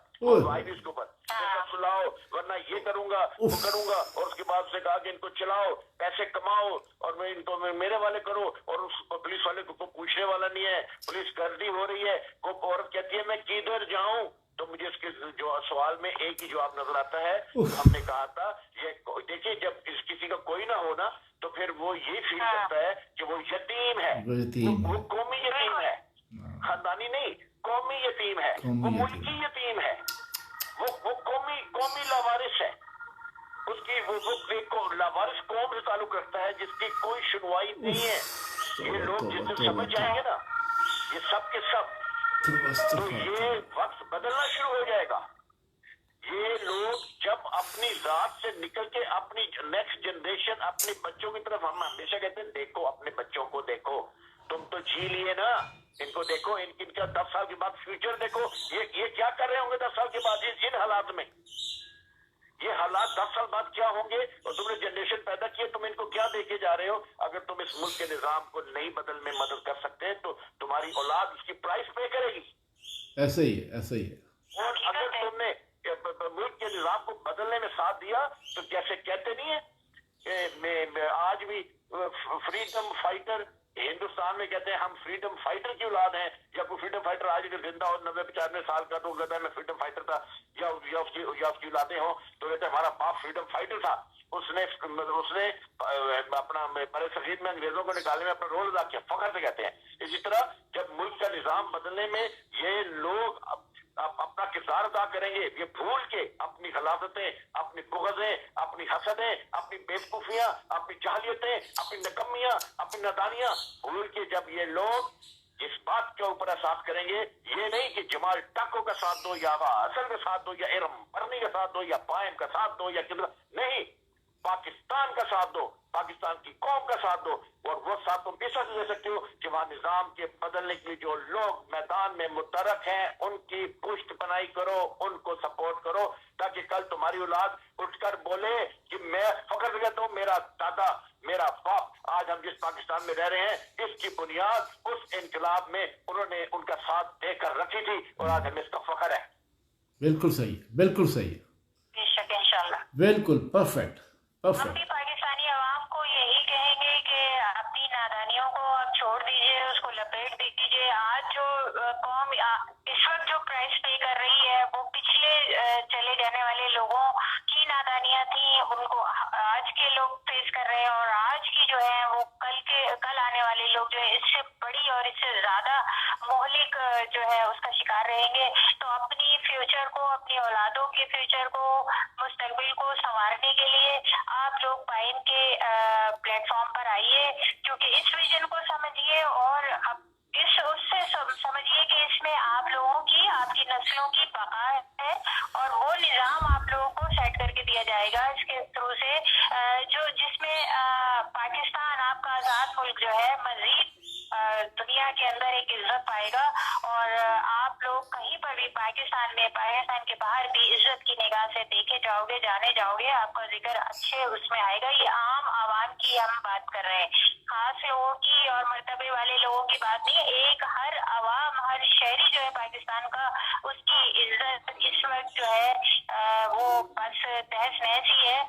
इसके ऊपर, मेरे साथ सुलाओ वरना ये करूंगा वो करूंगा, और उसके बाद उसने कहा कि इनको चलाओ, पैसे कमाओ और मैं इनको मेरे वाले करो, और उस पुलिस वाले को पूछने वाला नहीं है, पुलिस गर्दी हो रही है। वो औरत कहती है मैं किधर जाऊं, तो मुझे इसके जो सवाल में एक ही जवाब नजर आता है। तो हमने कहा था ये देखिए, जब किसी का कोई ना हो ना तो फिर वो ये फील करता है कि वो यतीम है, वो कौमी यतीम है, खानदानी नहीं, कौमी यतीम है, वो मुल्की यतीम है, वो कौमी लावारिस है। उसकी वो लावारिस कौम से ताल्लुक रखता है जिसकी कोई सुनवाई नहीं है। ये लोग जिससे समझ जाएंगे ना, ये सब के सब, तो ये वक्त बदलना शुरू हो जाएगा। ये लोग जब अपनी जात से निकल के अपनी नेक्स्ट जनरेशन, अपने बच्चों की तरफ, हम हमेशा कहते हैं देखो अपने बच्चों को देखो, तुम तो जी लिए ना, इनको देखो, इनका 10 साल के बाद फ्यूचर देखो, ये क्या कर रहे होंगे 10 साल के बाद इन हालात में, ये हालात 10 साल बाद क्या होंगे, और तुमने जनरेशन पैदा किए, तुम इनको क्या देके जा रहे हो। अगर तुम इस मुल्क के निजाम को नहीं बदलने में मदद कर सकते हैं तो तुम्हारी औलाद उसकी प्राइस पे करेगी। ऐसे ही है, ऐसे ही है। और अगर तुमने मुल्क के निजाम को बदलने में साथ दिया तो जैसे कहते नहीं है, आज भी फ्रीडम फाइटर हिंदुस्तान में कहते हैं हम फ्रीडम फाइटर की औलाद हैं, या कोई फ्रीडम फाइटर आज अगर जिंदा हो 90-95 साल का तो कहता है मैं फ्रीडम फाइटर था, या उसकी औलादें हो तो कहते हैं हमारा बाप फ्रीडम फाइटर था, उसने अपना बड़े सगीर में अंग्रेजों को निकालने में अपना रोल अदा किया, फख्र से कहते हैं। इसी तरह जब मुल्क का निजाम बदलने में ये लोग अपना किरदार अदा करेंगे, ये भूल के अपनी गलाजतें, अपनी बुग़ज़ें, अपनी हसदें, अपनी बेवकूफियां, अपनी जाहिलियतें, अपनी नकम्मियां, अपनी नादानियां भूल के जब ये लोग इस बात के ऊपर एहसास करेंगे, ये नहीं कि जमाल टाको का साथ दो, या असल का साथ दो, या इरम बरनी का साथ दो, या पायम का साथ दो, या किधर नहीं, पाकिस्तान का साथ दो, पाकिस्तान की कौम का साथ दो, और वो साथ तुम इस वजह दे सकते हो कि वहां निजाम के बदलने के लिए जो लोग मैदान में मुतरक हैं उनकी पुष्ट बनाई करो, उनको सपोर्ट करो, ताकि कल तुम्हारी औलाद उठकर बोले कि मैं फख्र करता हूँ मेरा दादा, मेरा बाप, आज हम जिस पाकिस्तान में रह रहे हैं इसकी बुनियाद उस इनकलाब में उन्होंने उनका साथ देकर रखी थी, और आज हमें इसका फख्र है। बिल्कुल सही है, बिल्कुल सही है, इंशाल्लाह बिल्कुल परफेक्ट हम परफेक्ट। भी पाकिस्तानी अवाम को यही कहेंगे कि अपनी नादानियों को अब छोड़ दीजिए, उसको लपेट दीजिए। आज जो कौम इस वक्त जो प्राइस पे कर रही है वो पिछले चले जाने वाले लोगों की नादानियां थी, उनको आज के लोग फेस कर रहे हैं, और आज की जो है वो कल आने वाले लोग जो है इससे बड़ी और इससे ज्यादा मोहलिक जो है उसका शिकार रहेंगे। तो अपनी फ्यूचर को, अपनी औलादों के फ्यूचर को, मुस्तकबिल को संवारने के लिए आप लोग पाइन के प्लेटफॉर्म पर आइए, क्योंकि इस विजन को समझिए और उससे समझिए कि इसमें आप लोगों की, आपकी नस्लों की बका है, और वो निजाम आप लोगों को सेट करके दिया जाएगा इसके थ्रू से, जो जिसमें पाकिस्तान आपका आजाद मुल्क जो है मजीद दुनिया के अंदर एक इज्जत पाएगा, और आप लोग कहीं पर भी पाकिस्तान में, पाकिस्तान के बाहर भी इज्जत की निगाह से देखे जाओगे, जाने जाओगे, आपका जिक्र अच्छे उसमें आएगा। ये आम आवाम की हम बात कर रहे हैं, खास लोगों की और मर्तबे वाले लोगों की बात नहीं। एक हर आवाम, हर शहरी जो है पाकिस्तान का, उसकी इज्जत इस वक्त जो है वो बस तहस नहस ही है,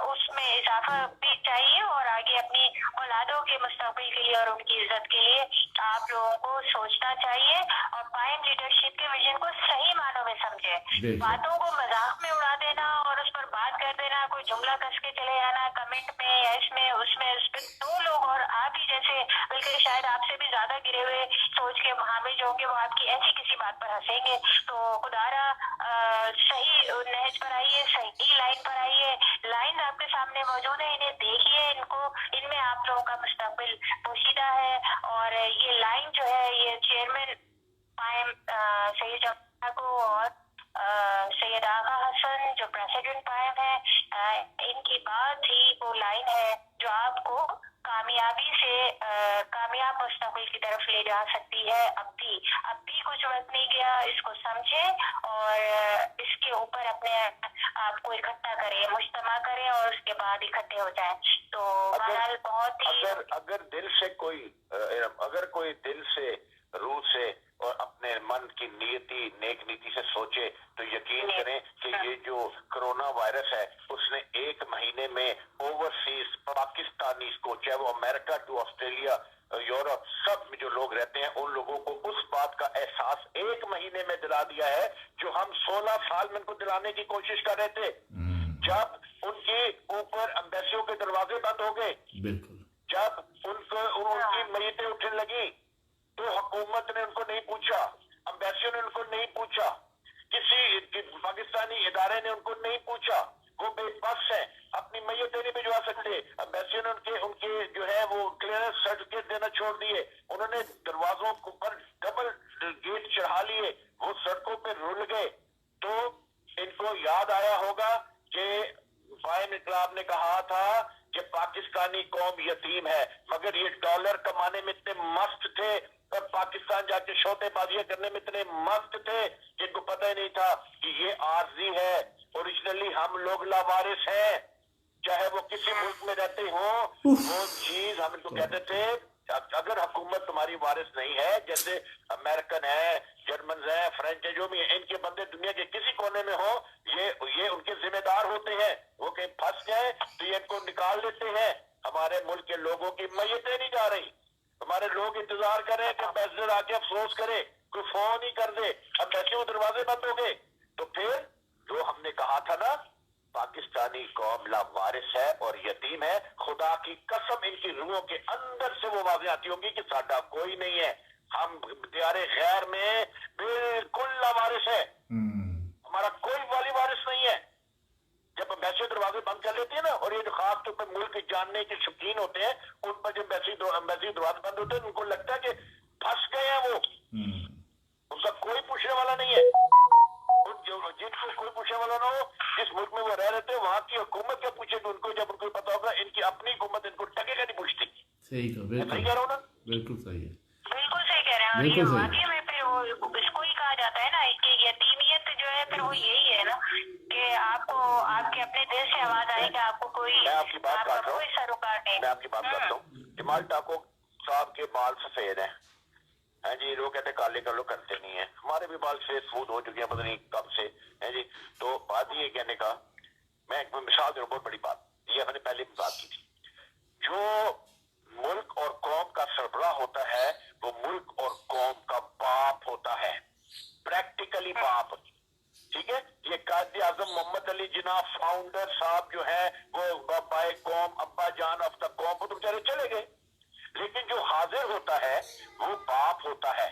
उसमें इजाफा भी चाहिए, और आगे अपनी औलादों के मुस्तकबिल के लिए और उनकी इज्जत के लिए आप लोगों को सोचना चाहिए, और पाइन लीडरशिप के विजन को सही मानों में समझे। बातों को मजाक में उड़ा देना और उस पर बात कर देना, कोई जुमला कस के चले जाना कमेंट में या इसमें उसमें, उस पर दो लोग और आप ही जैसे बल्कि शायद आपसे भी ज्यादा गिरे हुए सोच के हामिल जो होंगे वो आपकी ऐसी किसी बात पर हंसेंगे। तो खुदारा सही नहज पर आइए, सही लाइन पर आइए, लाइन आपके सामने मौजूद है, इन्हें देखिए, इनमें आप लोगों का मुस्तकबिल पोशीदा है। और ये लाइन जो है ये चेयरमैन पाइन सैयद जमात को और सैयद आगा हसन जो प्रेसिडेंट पाइन है, इनकी बात ही वो लाइन है जो आपको कामयाबी से कामयाब मुस्तकबिल की तरफ ले जा सकती है। अब भी कुछ वक्त नहीं गया, इसको समझे और इसके ऊपर अपने आप को इकट्ठा करें, मुज्तमा करें और उसके बाद इकट्ठे हो जाए। तो बहरहाल बहुत ही अगर कोई दिल से, रूह से और अपने मन की नेक नीति से सोचे तो यकीन करें कि ये जो कोरोना वायरस है उसने एक महीने में ओवरसीज पाकिस्तानी को, चाहे वो अमेरिका टू ऑस्ट्रेलिया, यूरोप, सब में जो लोग रहते हैं उन लोगों को उस बात का एहसास एक महीने में दिला दिया है जो हम 16 साल में उनको दिलाने की कोशिश कर रहे थे। जब उनके ऊपर एम्बेसियों के दरवाजे बंद हो गए, जब उनकी मैयतें उठने लगी, तो हुकूमत ने उनको नहीं पूछा, एम्बेसियों ने उनको नहीं पूछा, किसी पाकिस्तानी इदारे ने उनको नहीं पूछा, वो बेबस है, अपनी मैयतें नहीं भिजवा सकते। एम्बेसियों ने उनके जो है वो क्लियरेंस सर्टिफिकेट देना छोड़ दिए, उन्होंने दरवाजों पर डबल गेट चढ़ा लिए, वो सड़कों पे रुल गए। तो इनको याद आया होगा कि पाइन इनकलाब ने कहा था कि पाकिस्तानी कौम यतीम है, मगर ये डॉलर कमाने में इतने मस्त थे और पाकिस्तान जाके शोतेबाजियां करने में इतने मस्त थे कि इनको पता ही नहीं था कि ये आर्जी है। ओरिजिनली हम लोग लावारिस हैं, चाहे वो किसी मुल्क में रहते हो, वो चीज हम इनको कहते थे अगर हुकूमत तुम्हारी वारिस नहीं है, जैसे अमेरिकन है, जर्मन है, फ्रेंच है, जो भी है, इनके बंदे दुनिया के किसी कोने में हो, ये उनके जिम्मेदार होते हैं। वो कहीं फंस जाए तो ये इनको निकाल देते हैं। हमारे मुल्क के लोगों की मैयतें नहीं जा रही, हमारे लोग इंतजार कर रहे हैं कि एम्बेसडर आके अफसोस करे, कोई फोन ही कर दे, अब ऐसे दरवाजे बंद हो गए। तो फिर जो हमने कहा था ना, पाकिस्तानी कौम लावारिस है और यतीम है, खुदा की कसम इनकी रूहों के अंदर से वो आवाजें आती होंगी कि साडा कोई नहीं है, हम दियारे गैर में बिल्कुल लावारिस है, हमारा कोई वाली वारिस नहीं है। जब एम्बेसी दरवाजे बंद कर लेते हैं ना, और ये जो खास तौर पर मुल्क जानने के शौकीन होते हैं, उन पर जो एम्बेसी दरवाजे बंद होते हैं, उनको लगता है कि फंस गए हैं वो, उनका कोई पूछने वाला नहीं है। उन जो जिनको कोई पूछने वाला ना हो, जिस मुल्क में वो रह रहे थे वहाँ की हुकूमत क्या पूछेगी उनको, जब उनको पता होगा इनकी अपनी हुकूमत इनको टकेगा नहीं पूछती। सही कहा, सही बिल्कुल कह रहा हूँ ना? बिल्कुल सही है, बिल्कुल सही कह रहे हैं। और ये बिल्कुल सही वाकई में फिर वो इसको ही कहा जाता है ना कि यतीमियत जो है फिर वो यही है ना कि आपको आपके अपने दिल से आवाज आए कि आपको कोई मैं आपकी बात आपका काट रहा कोई हूँ, सरोकार नहीं। मैं आपकी बात करता हूँ। जमाल टाको साहब के बाल सफेद हैं जी, लोग कहते हैं काले कर लो, करते नहीं है। हमारे भी बाल सफेद स्मूथ हो चुके हैं, पता नहीं कब से है जी। तो बात ये कहने का, मैं एक मिसाल दे रहा हूँ, बहुत बड़ी बात, ये हमने पहले भी बात की थी। जो मुल्क और कौम का सरबराह होता है वो मुल्क और कौम का बाप होता है, प्रैक्टिकली बाप, ठीक है। ये कायद आजम मोहम्मद अली जिन्ना फाउंडर साहब जो है वो बाबाए कौम, अब्बा जान ऑफ द कौम, वो तो बेचारे चले गए, लेकिन जो हाजिर होता है वो बाप होता है।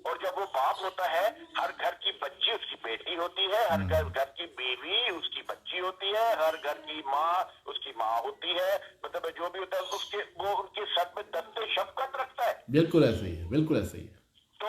और जब वो बाप होता है, हर घर की बच्ची उसकी बेटी होती है, हर घर की बीवी उसकी बच्ची होती है, हर घर की माँ उसकी माँ होती है, मतलब जो भी होता है उसके वो उनके सर पे दस्ते शफकत रखता है। बिल्कुल ऐसे ही है, बिल्कुल ऐसे ही है। तो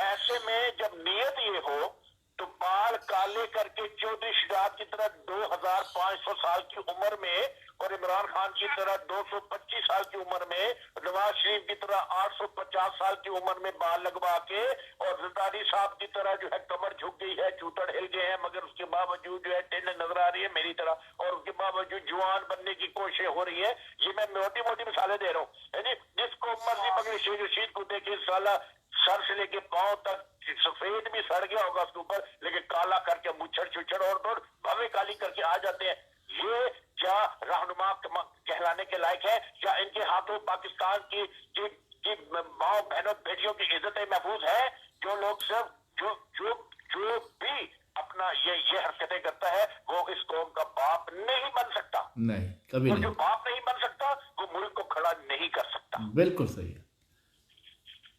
ऐसे में जब नीयत ये हो तो बाल काले करके चौधरी शिराज की तरह 2500 साल की उम्र में और इमरान खान की तरह 225 साल की उम्र में, नवाज शरीफ की तरह 850 साल की उम्र में बाल लगवा के, और जरदारी साहब की तरह जो है कमर झुक गई है, चूतड़ हिल गए हैं, मगर उसके बावजूद जो है टेन नजर आ रही है मेरी तरह, और उसके बावजूद जवान बनने की कोशिश हो रही है। ये मैं मोटी मोटी मिसालें दे रहा हूँ, जिसको मर्जी मगर शेख रशीद को देखे, साला सर से लेके पांव तक सफेद भी सड़ गया होगा उसके ऊपर, लेकिन काला करके मुच्छर छुच्छर और तो भवे काली करके आ जाते हैं। ये क्या रहनुमा कहलाने के लायक है? क्या इनके हाथों पाकिस्तान की माँ बहनों बेटियों की इज्जतें महफूज है? जो लोग सब जो भी अपना ये हरकतें करता है वो इस कौम का बाप नहीं बन सकता, नहीं कभी और नहीं। जो बाप नहीं बन सकता वो मुल्क को खड़ा नहीं कर सकता। बिल्कुल सही है,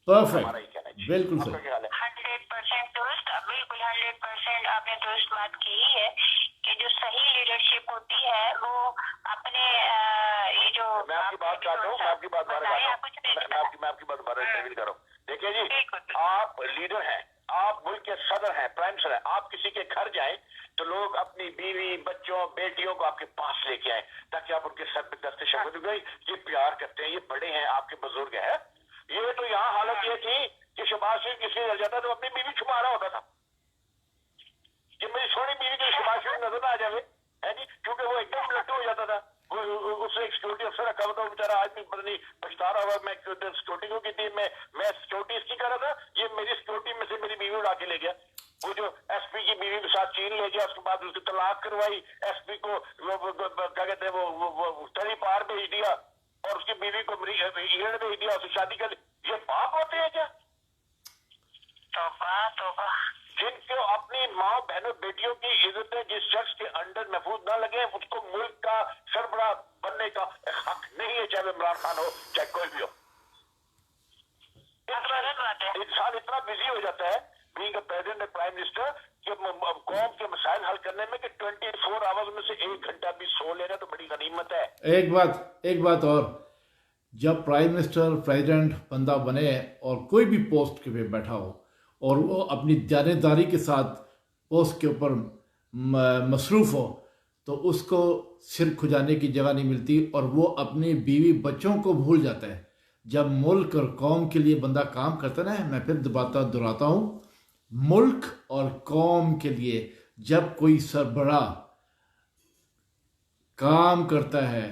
परफेक्ट, हमारा ही कहना है। बिल्कुल आपका सही। क्या हाल है? 100% दुरुस्त, बिल्कुल 100% आपने दुरुस्त बात की है कि जो सही लीडरशिप होती है वो अपने ये जो मैं आपकी बात कर रहा हूँ, मैं आपकी बात बार कर रहा हूँ, मैं आपकी बात बार कर रहा हूँ। देखिए जी, आप लीडर हैं, आप मुल्क के सदर हैं, प्राइम मिनिस्टर हैं, आप किसी के घर जाएं तो लोग अपनी बीवी बच्चों बेटियों को आपके पास लेके आए ताकि आप उनके सर पे दस्ते शफकत गई, ये प्यार करते हैं, ये बड़े हैं, आपके बुजुर्ग हैं। ये तो यहाँ हालत ये थी कि शहबाज शरीफ किसी नजर जाता तो अपनी बीवी छुपा रहा होता था, कि मेरी सोनी बीवी को शहबाज शरीफ नजर ना आ जाए, है जी, क्योंकि वो एकदम लट्टू हो जाता था। उससे एक सिक्योरिटी अफसर रखा हुआ था, बेचारा आज भी पता नहीं पछता रहा हुआ, मैं सिक्योरिटी को की थी, मैं सिक्योरिटी इसकी कर रहा था, ये मेरी सिक्योरिटी में से मेरी बीवी उड़ा के ले गया। वो जो एसपी की बीवी के साथ चीन ले गया, उसके बाद उसकी तलाक करवाई, एसपी को क्या कहते हैं वो तरी पार भेज दिया, और उसकी बीवी को इंग्लैंड भेज दिया, उससे शादी कर। ये पाप होते हैं क्या? तौबा। जिनको अपनी माँ बहनों बेटियों की इज्जतें जिस शख्स के अंडर महफूज ना लगे, उसको मुल्क का सरबराह बनने का हक नहीं है, चाहे इमरान खान हो चाहे कोई भी हो। इंसान इतना बिजी हो जाता है being a president prime minister कि कौम के मसाइल हल करने में कि 24 आवर्स में से 1 घंटा भी सो लेना तो बड़ी गनीमत है। एक बात और, जब प्राइम मिनिस्टर प्रेसिडेंट बंदा बने और कोई भी पोस्ट के पे बैठा हो और वो अपनी जानेदारी के साथ पोस्ट के ऊपर मसरूफ़ हो तो उसको सिर खुजाने की जगह नहीं मिलती और वो अपनी बीवी बच्चों को भूल जाता है। जब मुल्क और कौम के लिए बंदा काम करता है ना, मैं फिर दोहराता हूँ, मुल्क और कौम के लिए जब कोई सरबराह काम करता है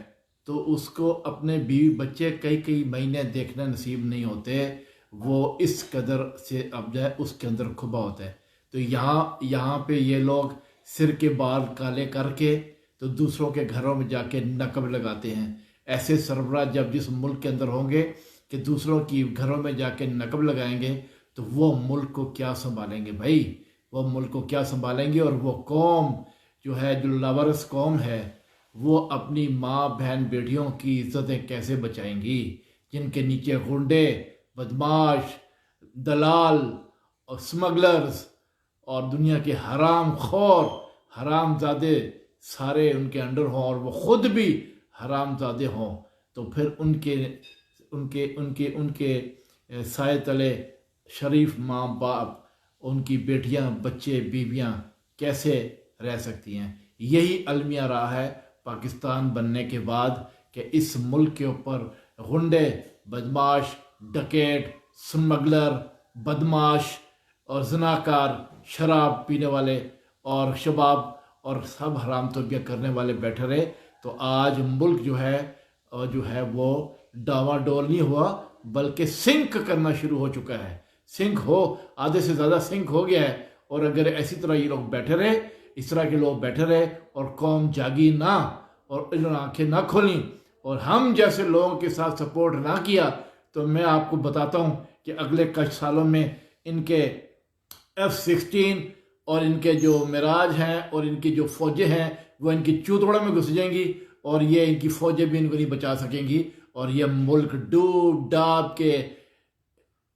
तो उसको अपने बीवी बच्चे कई महीने देखना नसीब नहीं होते, वो इस कदर से अब जाए उसके अंदर खुबा होता है। तो यहाँ पे ये लोग सिर के बाल काले करके तो दूसरों के घरों में जाके नकब लगाते हैं। ऐसे सरबराह जब जिस मुल्क के अंदर होंगे कि दूसरों की घरों में जाके नकब लगाएंगे तो वो मुल्क को क्या संभालेंगे भाई, वो मुल्क को क्या संभालेंगे। और वो कौम जो है, जो लावारिस कौम है, वो अपनी माँ बहन बेटियों की इज्जतें कैसे बचाएंगी, जिनके नीचे गुंडे बदमाश दलाल और स्मगलर्स और दुनिया के हराम खोर हरामजादे सारे उनके अंडर हों और वो खुद भी हरामजादे हों, तो फिर उनके साए तले शरीफ माँ बाप, उनकी बेटियां बच्चे बीवियां कैसे रह सकती हैं। यही अलमिया रहा है पाकिस्तान बनने के बाद कि इस मुल्क के ऊपर गुंडे, बदमाश, डकैत, स्मगलर, बदमाश और जनाकार, शराब पीने वाले और शबाब और सब हराम तोबियाँ करने वाले बैठे रहे, तो आज मुल्क जो है वो डावाडोल नहीं हुआ बल्कि सिंक करना शुरू हो चुका है। सिंक हो, आधे से ज़्यादा सिंक हो गया है। और अगर इसी तरह ये लोग बैठे रहे, इस तरह के लोग बैठे रहे और कौम जागी ना और इन्होंने आंखें ना खोली और हम जैसे लोगों के साथ सपोर्ट ना किया, तो मैं आपको बताता हूँ कि अगले कुछ सालों में इनके F-16 और इनके जो मिराज हैं और इनकी जो फ़ौजें हैं वो इनकी चूतड़ों में घुस जाएंगी और ये इनकी फ़ौजें भी इनको नहीं बचा सकेंगी और ये मुल्क डूब डाब के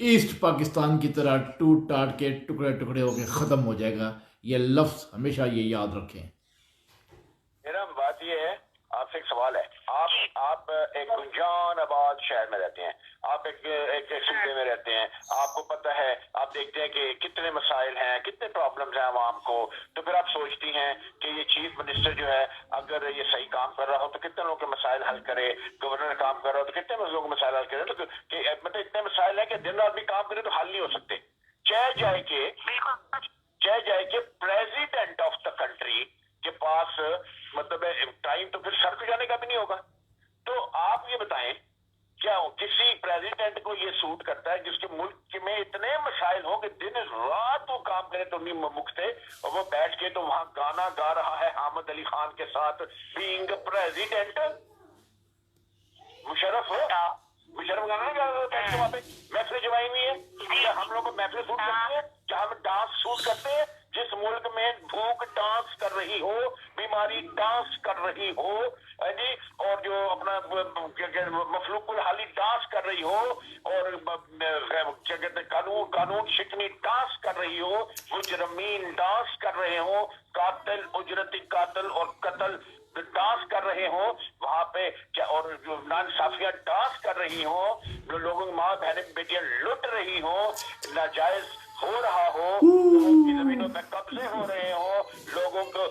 ईस्ट पाकिस्तान की तरह टूट टाट के टुकड़े टुकड़े होकर ख़त्म हो जाएगा। ये लफ्ज़ हमेशा ये याद रखें। मेरा बात ये है, आपसे एक सवाल है। आप एक गुंजान आबाद शहर में रहते हैं, आप एक सूबे में रहते हैं, आपको पता है, आप देखते हैं कि कितने मसाइल हैं, कितने प्रॉब्लम्स हैं आवाम को, तो फिर आप सोचती हैं कि ये चीफ मिनिस्टर जो है अगर ये सही काम कर रहा हो तो कितने लोगों के मसाइल हल करे, गवर्नर काम कर रहा हो तो कितने लोगों के मसाइल हल करे। तो मतलब इतने मसाइल हैं कि दिन रात भी काम करे तो हल नहीं हो सकते। चाहे जाए कि प्रेसिडेंट ऑफ द कंट्री के पास मतलब टाइम तो फिर सर पे जाने का भी नहीं होगा। तो आप ये बताएं, क्या किसी प्रेसिडेंट को ये सूट करता है जिसके मुल्क में इतने मसाइल हो कि दिन रात वो काम करे तो नहीं मुकते, और वो बैठ के तो वहां गाना गा रहा है हामिद अली खान के साथ बीइंग प्रेसिडेंट। मुशर्रफ गाना नहीं गा रहा बैठ के वहां पे महफिल जमाई हुई है। क्या हम लोग को महफिल सूट करती है? क्या हम डांस सूट करते हैं? जिस मुल्क में भूख डांस कर रही हो, बीमारी डांस कर रही हो जी, और जो अपना मफलूकुल हाली डांस कर रही हो, और क्या कहते हैं कानून शिकनी डांस कर रही हो, मुजरमीन डांस कर रहे हो, कातिल उजरती कातिल और कत्ल डांस कर रहे हो वहां पे, क्या और जो नाइंसाफियां डांस कर रही हो, जो लोगों की माँ बहनें बेटियां लुट रही हो, नाजायज हो रहा हो, लोगों की जमीनों पे कब्जे हो रहे हो, लोगों को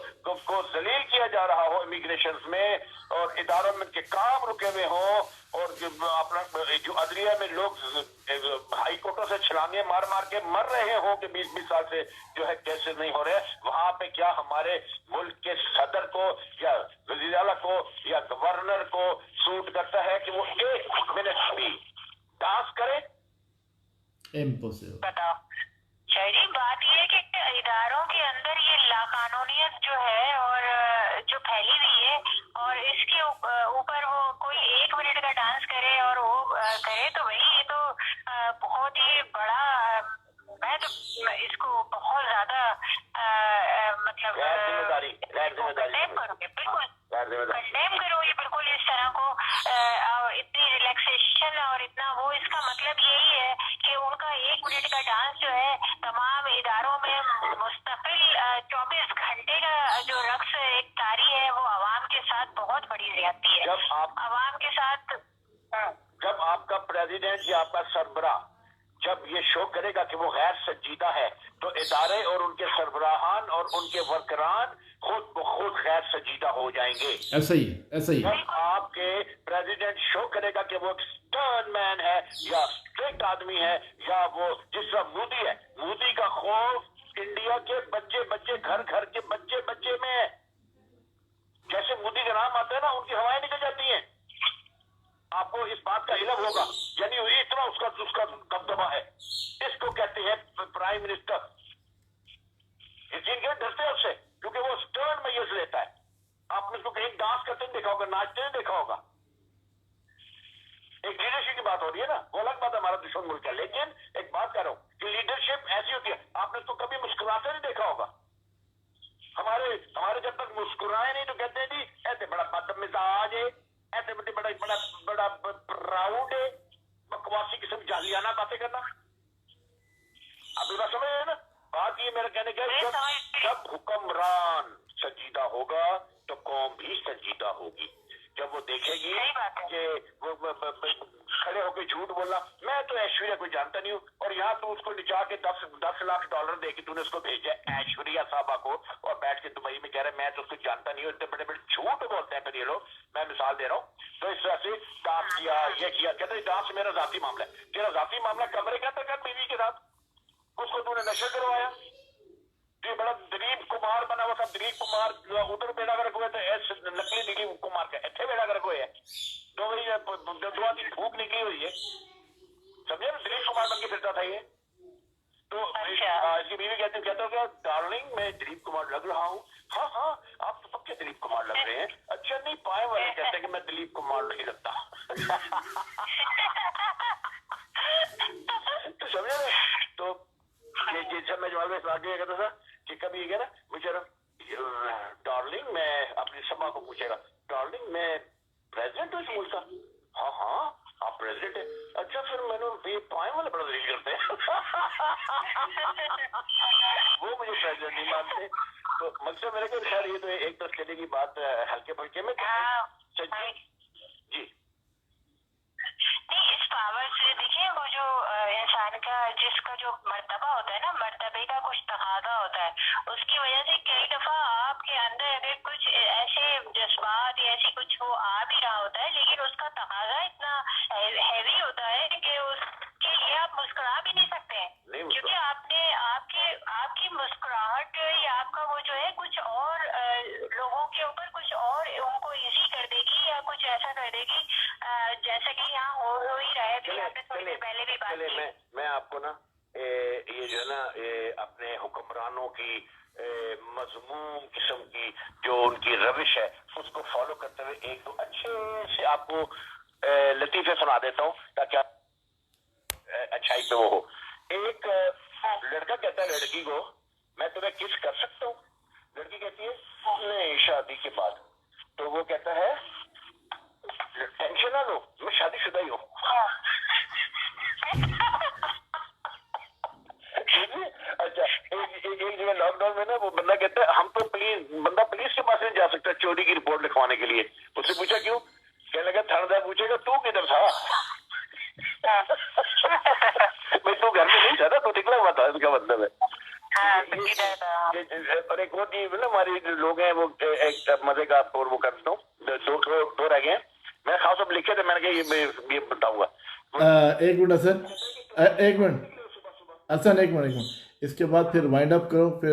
जलील किया जा रहा हो इमिग्रेशन में, और इदारों में के काम रुके हुए हो, और अपना जो अदलिया में लोग हाई कोर्टों से छलांगे मार मार के मर रहे हो कि 20-20 साल से जो है केसेस नहीं हो रहे, वहां पे क्या हमारे मुल्क के सदर को या वज़ीर आला को या गवर्नर को सूट करता है कि वो 1 मिनट भी डांस करे? इम्पॉसिबल। बताओ। शहरी बात ये है कि इदारों के अंदर ये लाकानूनियत जो है और जो फैली हुई है, और इसके ऊपर वो कोई 1 मिनट का डांस करे और वो करे, तो भाई ये तो बहुत ही बड़ा, मैं तो इसको बहुत ज्यादा मतलब कंडेम करूंगी, बिल्कुल कंडेम करो ये बिल्कुल इस तरह को, इतनी रिलैक्सेशन और इतना वो, इसका मतलब यही है कि उनका 1 मिनट का डांस जो है तमाम इदारों में मुस्तकिल 24 घंटे का जो रक्स एक तारी है, वो आवाम के साथ बहुत बड़ी ज्यादती है। आवाम के साथ जब आपका प्रेसिडेंट या आपका सरबराह जब ये शो करेगा कि वो गैर संजीदा है, तो इदारे और उनके सरबराहान और उनके वर्करान खुद ब खुद गैर संजीदा हो जाएंगे। ऐसा ही है। जब आपके प्रेसिडेंट शो करेगा कि वो स्टर्न मैन है या स्ट्रिक्ट आदमी है, या वो जिस तरह मोदी है, मोदी का खौफ इंडिया के बच्चे घर के बच्चे में है। जैसे मोदी का नाम आता है ना, उनकी हवाएं निकल जाती हैं। आपको इस बात का इल्म होगा, यानी इतना उसका दबदबा है। इसको कहते हैं प्राइम मिनिस्टर। इस चीज के डरते हैं उससे, क्योंकि वो स्टर्न मैयर्स लेता है। आपने उसको कहीं डांस करते नहीं देखा होगा, नाचते नहीं देखा होगा। एक लीडरशिप की बात हो रही है ना, वो अलग बात है, हमारा दुश्मन मुल्क है, लेकिन एक बात कर रहा हूं कि लीडरशिप ऐसी होती है। आपने उसको कभी मुस्कुराते नहीं देखा होगा। हमारे जब तक मुस्कुराए नहीं तो कहते हैं जी ऐसे बड़ा बदमिजाज है, ऐसे बड़ा प्राउड है, बकवासी किस्म जालियाना बातें करना। अभी बात समझ रहे ना? बात ये मेरा कहने का, जब हुक्मरान संजीदा होगा तो कौम भी संजीदा होगी। जब वो देखेगी कि वो खड़े होकर झूठ बोलना, मैं तो ऐश्वर्या को जानता नहीं हूँ, और यहाँ तू उसको निचा के $10 लाख दे के तूने उसको भेजा ऐश्वर्या साहबा को, और बैठ के दुबई में कह रहे मैं तो उसको जानता नहीं हूँ। इतने बड़े बड़े झूठ बोलते हैं फिर ये लोग। मैं मिसाल दे रहा हूँ। तो इस तरह से डांस किया, ये किया, कहते हैं डांस मेरा जाती मामला है। तेरा जाती मामला कमरे के अंदर कर बीवी के साथ, उसको तूने नशे करवाया। ये बड़ा दिलीप कुमार बना हुआ था, दिलीप कुमार उधर बेड़ा गर्क हुए थे, नकली दिलीप कुमार का इतने बेड़ा गर्क हुए है। तो वही दो आदमी भूख निकली हुई है, समझे ना, दिलीप कुमार बन के फिरता था ये। तो इसकी बीवी कहते हो क्या डार्लिंग मैं दिलीप कुमार लग रहा हूँ? हाँ हाँ आप तो पक्के दिलीप कुमार लग रहे हैं। अच्छा नहीं, पाए वाले कहते हैं कि मैं दिलीप कुमार नहीं लगता। तो समझे ना, तो ये सब मैं जवाब कहता था कि कभी ये कह रहा मुझे डार्लिंग, मैं अपनी समा को पूछेगा डार्लिंग मैं प्रेसिडेंट हूँ इस मुल्क का? हाँ हाँ आप प्रेसिडेंट है। अच्छा फिर मैंने ये पाए वाले बड़ा दलील करते हैं। वो मुझे प्रेसिडेंट नहीं मानते। तो मकसद मेरे को खैर ये तो एक दस चले की बात हल्के फुल्के में जी। नहीं, इस पावर से देखिए वो जो इंसान का जिसका जो मर्तबा होता है ना, मर्तबे का कुछ तकाजा होता है, उसकी वजह से कई दफा आपके अंदर अगर कुछ ऐसे जज्बात या ऐसी कुछ वो आ भी रहा होता है, लेकिन उसका तकाजा इतना हैवी होता है कि उसके लिए आप मुस्कुरा भी नहीं सकते हैं, क्योंकि आपने आपकी मुस्कुराहट या आपका वो जो है कुछ और लोगों के ऊपर कुछ और उनको इजी कर देगी या कुछ ऐसा कर देगी, जैसा कि यहाँ हो ही रहा है। आपने थोड़ी देर पहले भी बात की। मैं आपको ना ये जो है ना अपने हुक्मरानों की मजमून किस्म की जो उनकी रविश है उसको फॉलो करते हुए एक दो अच्छे से आपको लतीफे सुना देता हूँ ताकि आप अच्छाई पे वो हो। एक लड़का कहता है लड़की को मैं तुम्हें किस कर सकता हूँ? लड़की कहती है नहीं शादी के बाद। तो वो कहता है टेंशन ना लो मैं शादीशुदा ही हूँ। अच्छा एक जगह लॉकडाउन में ना वो बंदा कहता है हम तो पुलिस के पास नहीं जा सकता चोरी की रिपोर्ट लिखवाने के लिए। उससे पूछा क्यों? कहने लगा थानेदार पूछेगा तू किधर था? भाई तू घर में नहीं था ना, तू निकला हुआ था, इसका मतलब है। और एक और चीज ना हमारी जो लोग हैं वो एक मजे का और वो करता हूँ, दो रह गए हैं, मैं खास सब लिखे थे, मैंने कहा ये बताऊंगा। एक मिनट हसन, एक मिनट हसन, एक मिनट, इसके बाद फिर वाइंड अप करो, फिर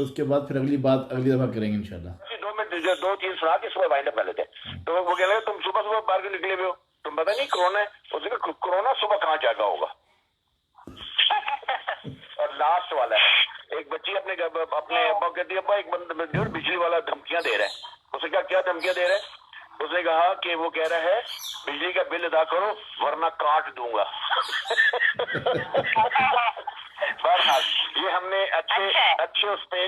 उसके बाद फिर अगली बात अगली दफा करेंगे इंशाल्लाह। 2 मिनट 2-3 सुना के सुबह वाइंड अप कर लेते हैं। तो वो कह रहे तुम सुबह बाहर क्यों निकले हुए हो? तुम पता नहीं कोरोना है? उसने कहा कोरोना सुबह कहाँ जागा होगा। और लास्ट वाला है, एक बच्ची अपने अब्बा कहती है अब्बा एक बंदा बिजली वाला धमकियां दे रहा है। उसने कहा क्या धमकियां दे रहा है? उसने कहा कि वो कह रहा है बिजली का बिल अदा करो वरना काट दूंगा। बहरहाल ये हमने अच्छे उस पे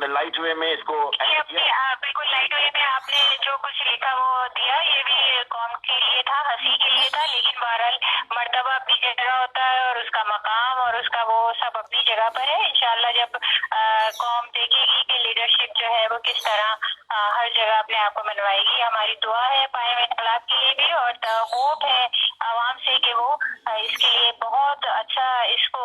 लाइट वे में इसको बिल्कुल लाइट वे में आपने जो कुछ लिखा वो दिया, ये भी कौम के लिए था, हंसी के लिए था, लेकिन बहरहाल मर्तबा अपनी जगह होता है और उसका मकाम और उसका वो सब अपनी जगह पर है। इंशाल्लाह जब कौम देखेगी कि लीडरशिप जो है वो किस तरह हर जगह अपने आप को मनवाएगी, हमारी दुआ है पाए में इनकलाब के लिए भी और होप है आवाम से कि वो इसके लिए बहुत अच्छा इसको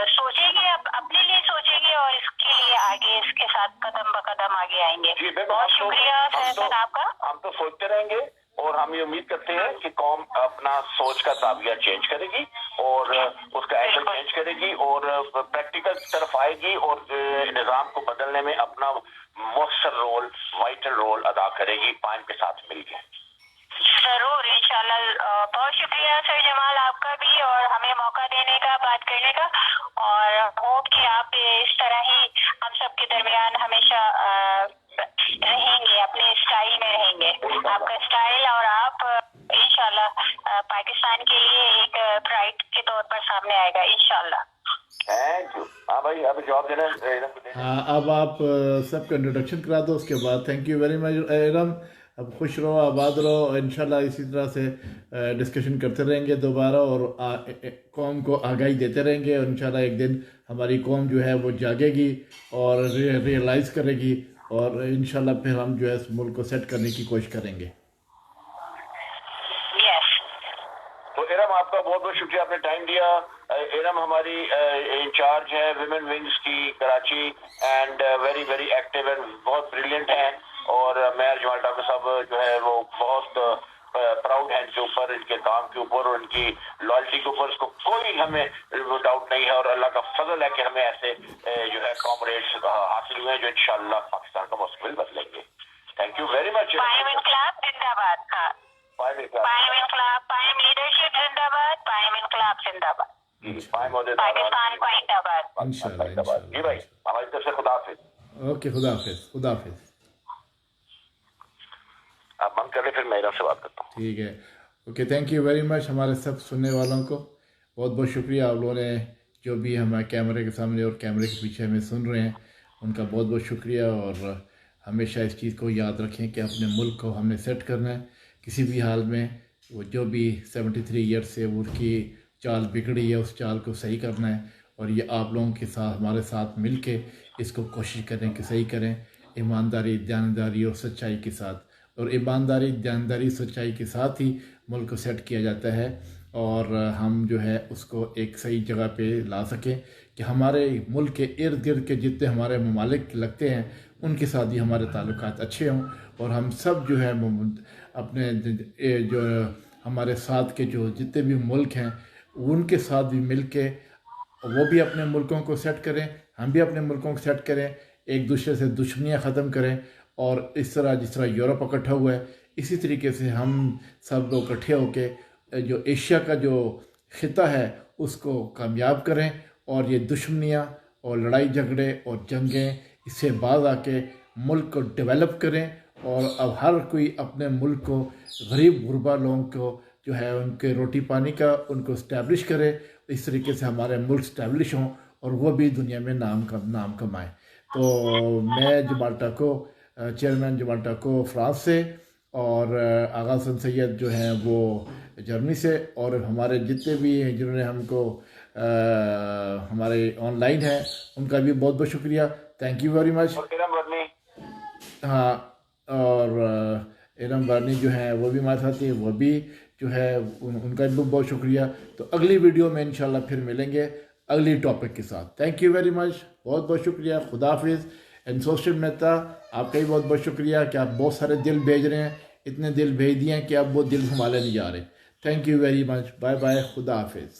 सोचेंगे, अपने लिए सोचेंगे और इसके लिए आगे इसके साथ कदम ब कदम आगे आएंगे। बहुत शुक्रिया सर आपका। हम तो सोचते रहेंगे और हम ये उम्मीद करते हैं कि कौम अपना सोच का ताबिया चेंज करेगी और उसका एंगल चेंज करेगी और प्रैक्टिकल तरफ आएगी और निज़ाम को बदलने में अपना मौसर रोल, वाइटल रोल अदा करेगी पाइन के साथ मिलकर। जरूर इंशाल्लाह। बहुत शुक्रिया सर जमाल आपका भी और हमें मौका देने का, बात करने का, और होप कि आप इस तरह ही हम सबके दरमियान हमेशा रहेंगे, अपने स्टाइल में रहेंगे। आपका स्टाइल और आप इंशाल्लाह पाकिस्तान के लिए एक प्राइड के तौर पर सामने आएगा इंशाल्लाह। Thank you. हाँ भाई अब जवाब देना। हाँ अब आप सबका इंट्रोडक्शन करा दो, उसके बाद thank you very much Iram. अब खुश रहो, आबाद रहो और इंशाल्लाह इसी तरह से डिस्कशन करते रहेंगे दोबारा और कौम को आगाही देते रहेंगे और इंशाल्लाह एक दिन हमारी कौम जो है वो जागेगी और रियलाइज़ करेगी और इंशाल्लाह फिर हम जो है इस मुल्क को सेट करने की कोशिश करेंगे। ارم ہماری انچارج ہے ویمن ونگز کی Karachi and very very active and بہت بریلینٹ ہیں, اور میر جمال ڈاکٹر صاحب جو ہے وہ بہت پراؤڈ ہیں ان کے اوپر, ان کے کام کے اوپر اور ان کی لائلٹی کے اوپر. اس کو کوئی ہمیں ڈاؤٹ نہیں ہے, اور اللہ کا فضل ہے کہ ہمیں ایسے جو ہے کامریڈس حاصل ہوئے ہیں جو انشاءاللہ پاکستان کا مستقبل بدلیں گے. Thank you very much. پائم انقلاب زندہ باد. ہاں, پائم انقلاب, پائم لیڈرشپ زندہ باد, پائم انقلاب زندہ باد, پاکستان کو زندہ باد. انشاءاللہ. جی بھائی, ہماری طرف سے خدا حافظ. اوکے, خدا حافظ. خدا حافظ. آپ بند کر لیں, پھر میں سے بات کرتا ہوں. ٹھیک ہے. اوکے, تھینک یو ویری مچ. ہمارے سب سننے والوں کو بہت بہت شکریہ. آپ لوگوں نے جو بھی ہمارے کیمرے کے سامنے اور کیمرے کے پیچھے ہمیں سن رہے ہیں, ان کا بہت بہت شکریہ. اور ہمیشہ اس چیز کو یاد رکھیں کہ اپنے ملک کو ہم نے سیٹ کرنا ہے کسی بھی حال میں. وہ جو بھی 73 ایئر سے وہ ان کی چال بگڑی ہے, اس چال کو صحیح کرنا ہے. اور یہ آپ لوگوں کے ساتھ, ہمارے ساتھ مل کے اس کو کوشش کریں کہ صحیح کریں, ایمانداری, دیانتداری اور سچائی کے ساتھ. اور ایمانداری, دیانتداری, سچائی کے ساتھ ہی ملک کو سیٹ کیا جاتا ہے, اور ہم جو ہے اس کو ایک صحیح جگہ پہ لا سکیں کہ ہمارے ملک کے ارد گرد کے جتنے ہمارے ممالک لگتے ہیں ان کے ساتھ بھی ہمارے تعلقات اچھے ہوں, اور ہم سب جو ہے اپنے جو ہمارے ساتھ کے جو جتنے بھی ملک ہیں ان کے ساتھ بھی مل کے وہ بھی اپنے ملکوں کو سیٹ کریں, ہم بھی اپنے ملکوں کو سیٹ کریں, ایک دوسرے سے دشمنیاں ختم کریں. اور اس طرح جس طرح یورپ اکٹھا ہوا ہے اسی طریقے سے ہم سب لوگ اکٹھے ہو کے جو ایشیا کا جو خطہ ہے اس کو کامیاب کریں, اور یہ دشمنیاں اور لڑائی جھگڑے اور جنگیں اس سے باز آ کے ملک کو ڈیولپ کریں. اور اب ہر کوئی اپنے ملک کو, غریب غربا لوگوں کو جو ہے ان کے روٹی پانی کا ان کو اسٹیبلش کرے. اس طریقے سے ہمارے ملک اسٹیبلش ہوں اور وہ بھی دنیا میں نام کمائیں. تو میں جمالٹا کو چیئرمین جمالٹا کو فرانس سے, اور آغا حسن سید جو ہیں وہ جرمنی سے, اور ہمارے جتنے بھی ہیں جنہوں نے ہم کو ہمارے آن لائن ہیں ان کا بھی بہت بہت شکریہ. تھینک یو ویری مچ. ہاں, اور ارم برنی جو ہیں وہ بھی ہمارے ساتھ ہیں, وہ بھی جو ہے ان کا بھی بہت شکریہ. تو اگلی ویڈیو میں انشاءاللہ پھر ملیں گے اگلی ٹاپک کے ساتھ. تھینک یو ویری مچ, بہت بہت شکریہ. خدا حافظ. اینڈ سوشل مہتا, آپ کا بھی بہت بہت شکریہ کہ آپ بہت سارے دل بھیج رہے ہیں, اتنے دل بھیج دیے ہیں کہ اب وہ دل سنبھالے نہیں جا رہے. Thank you very much. Bye bye. خدا حافظ.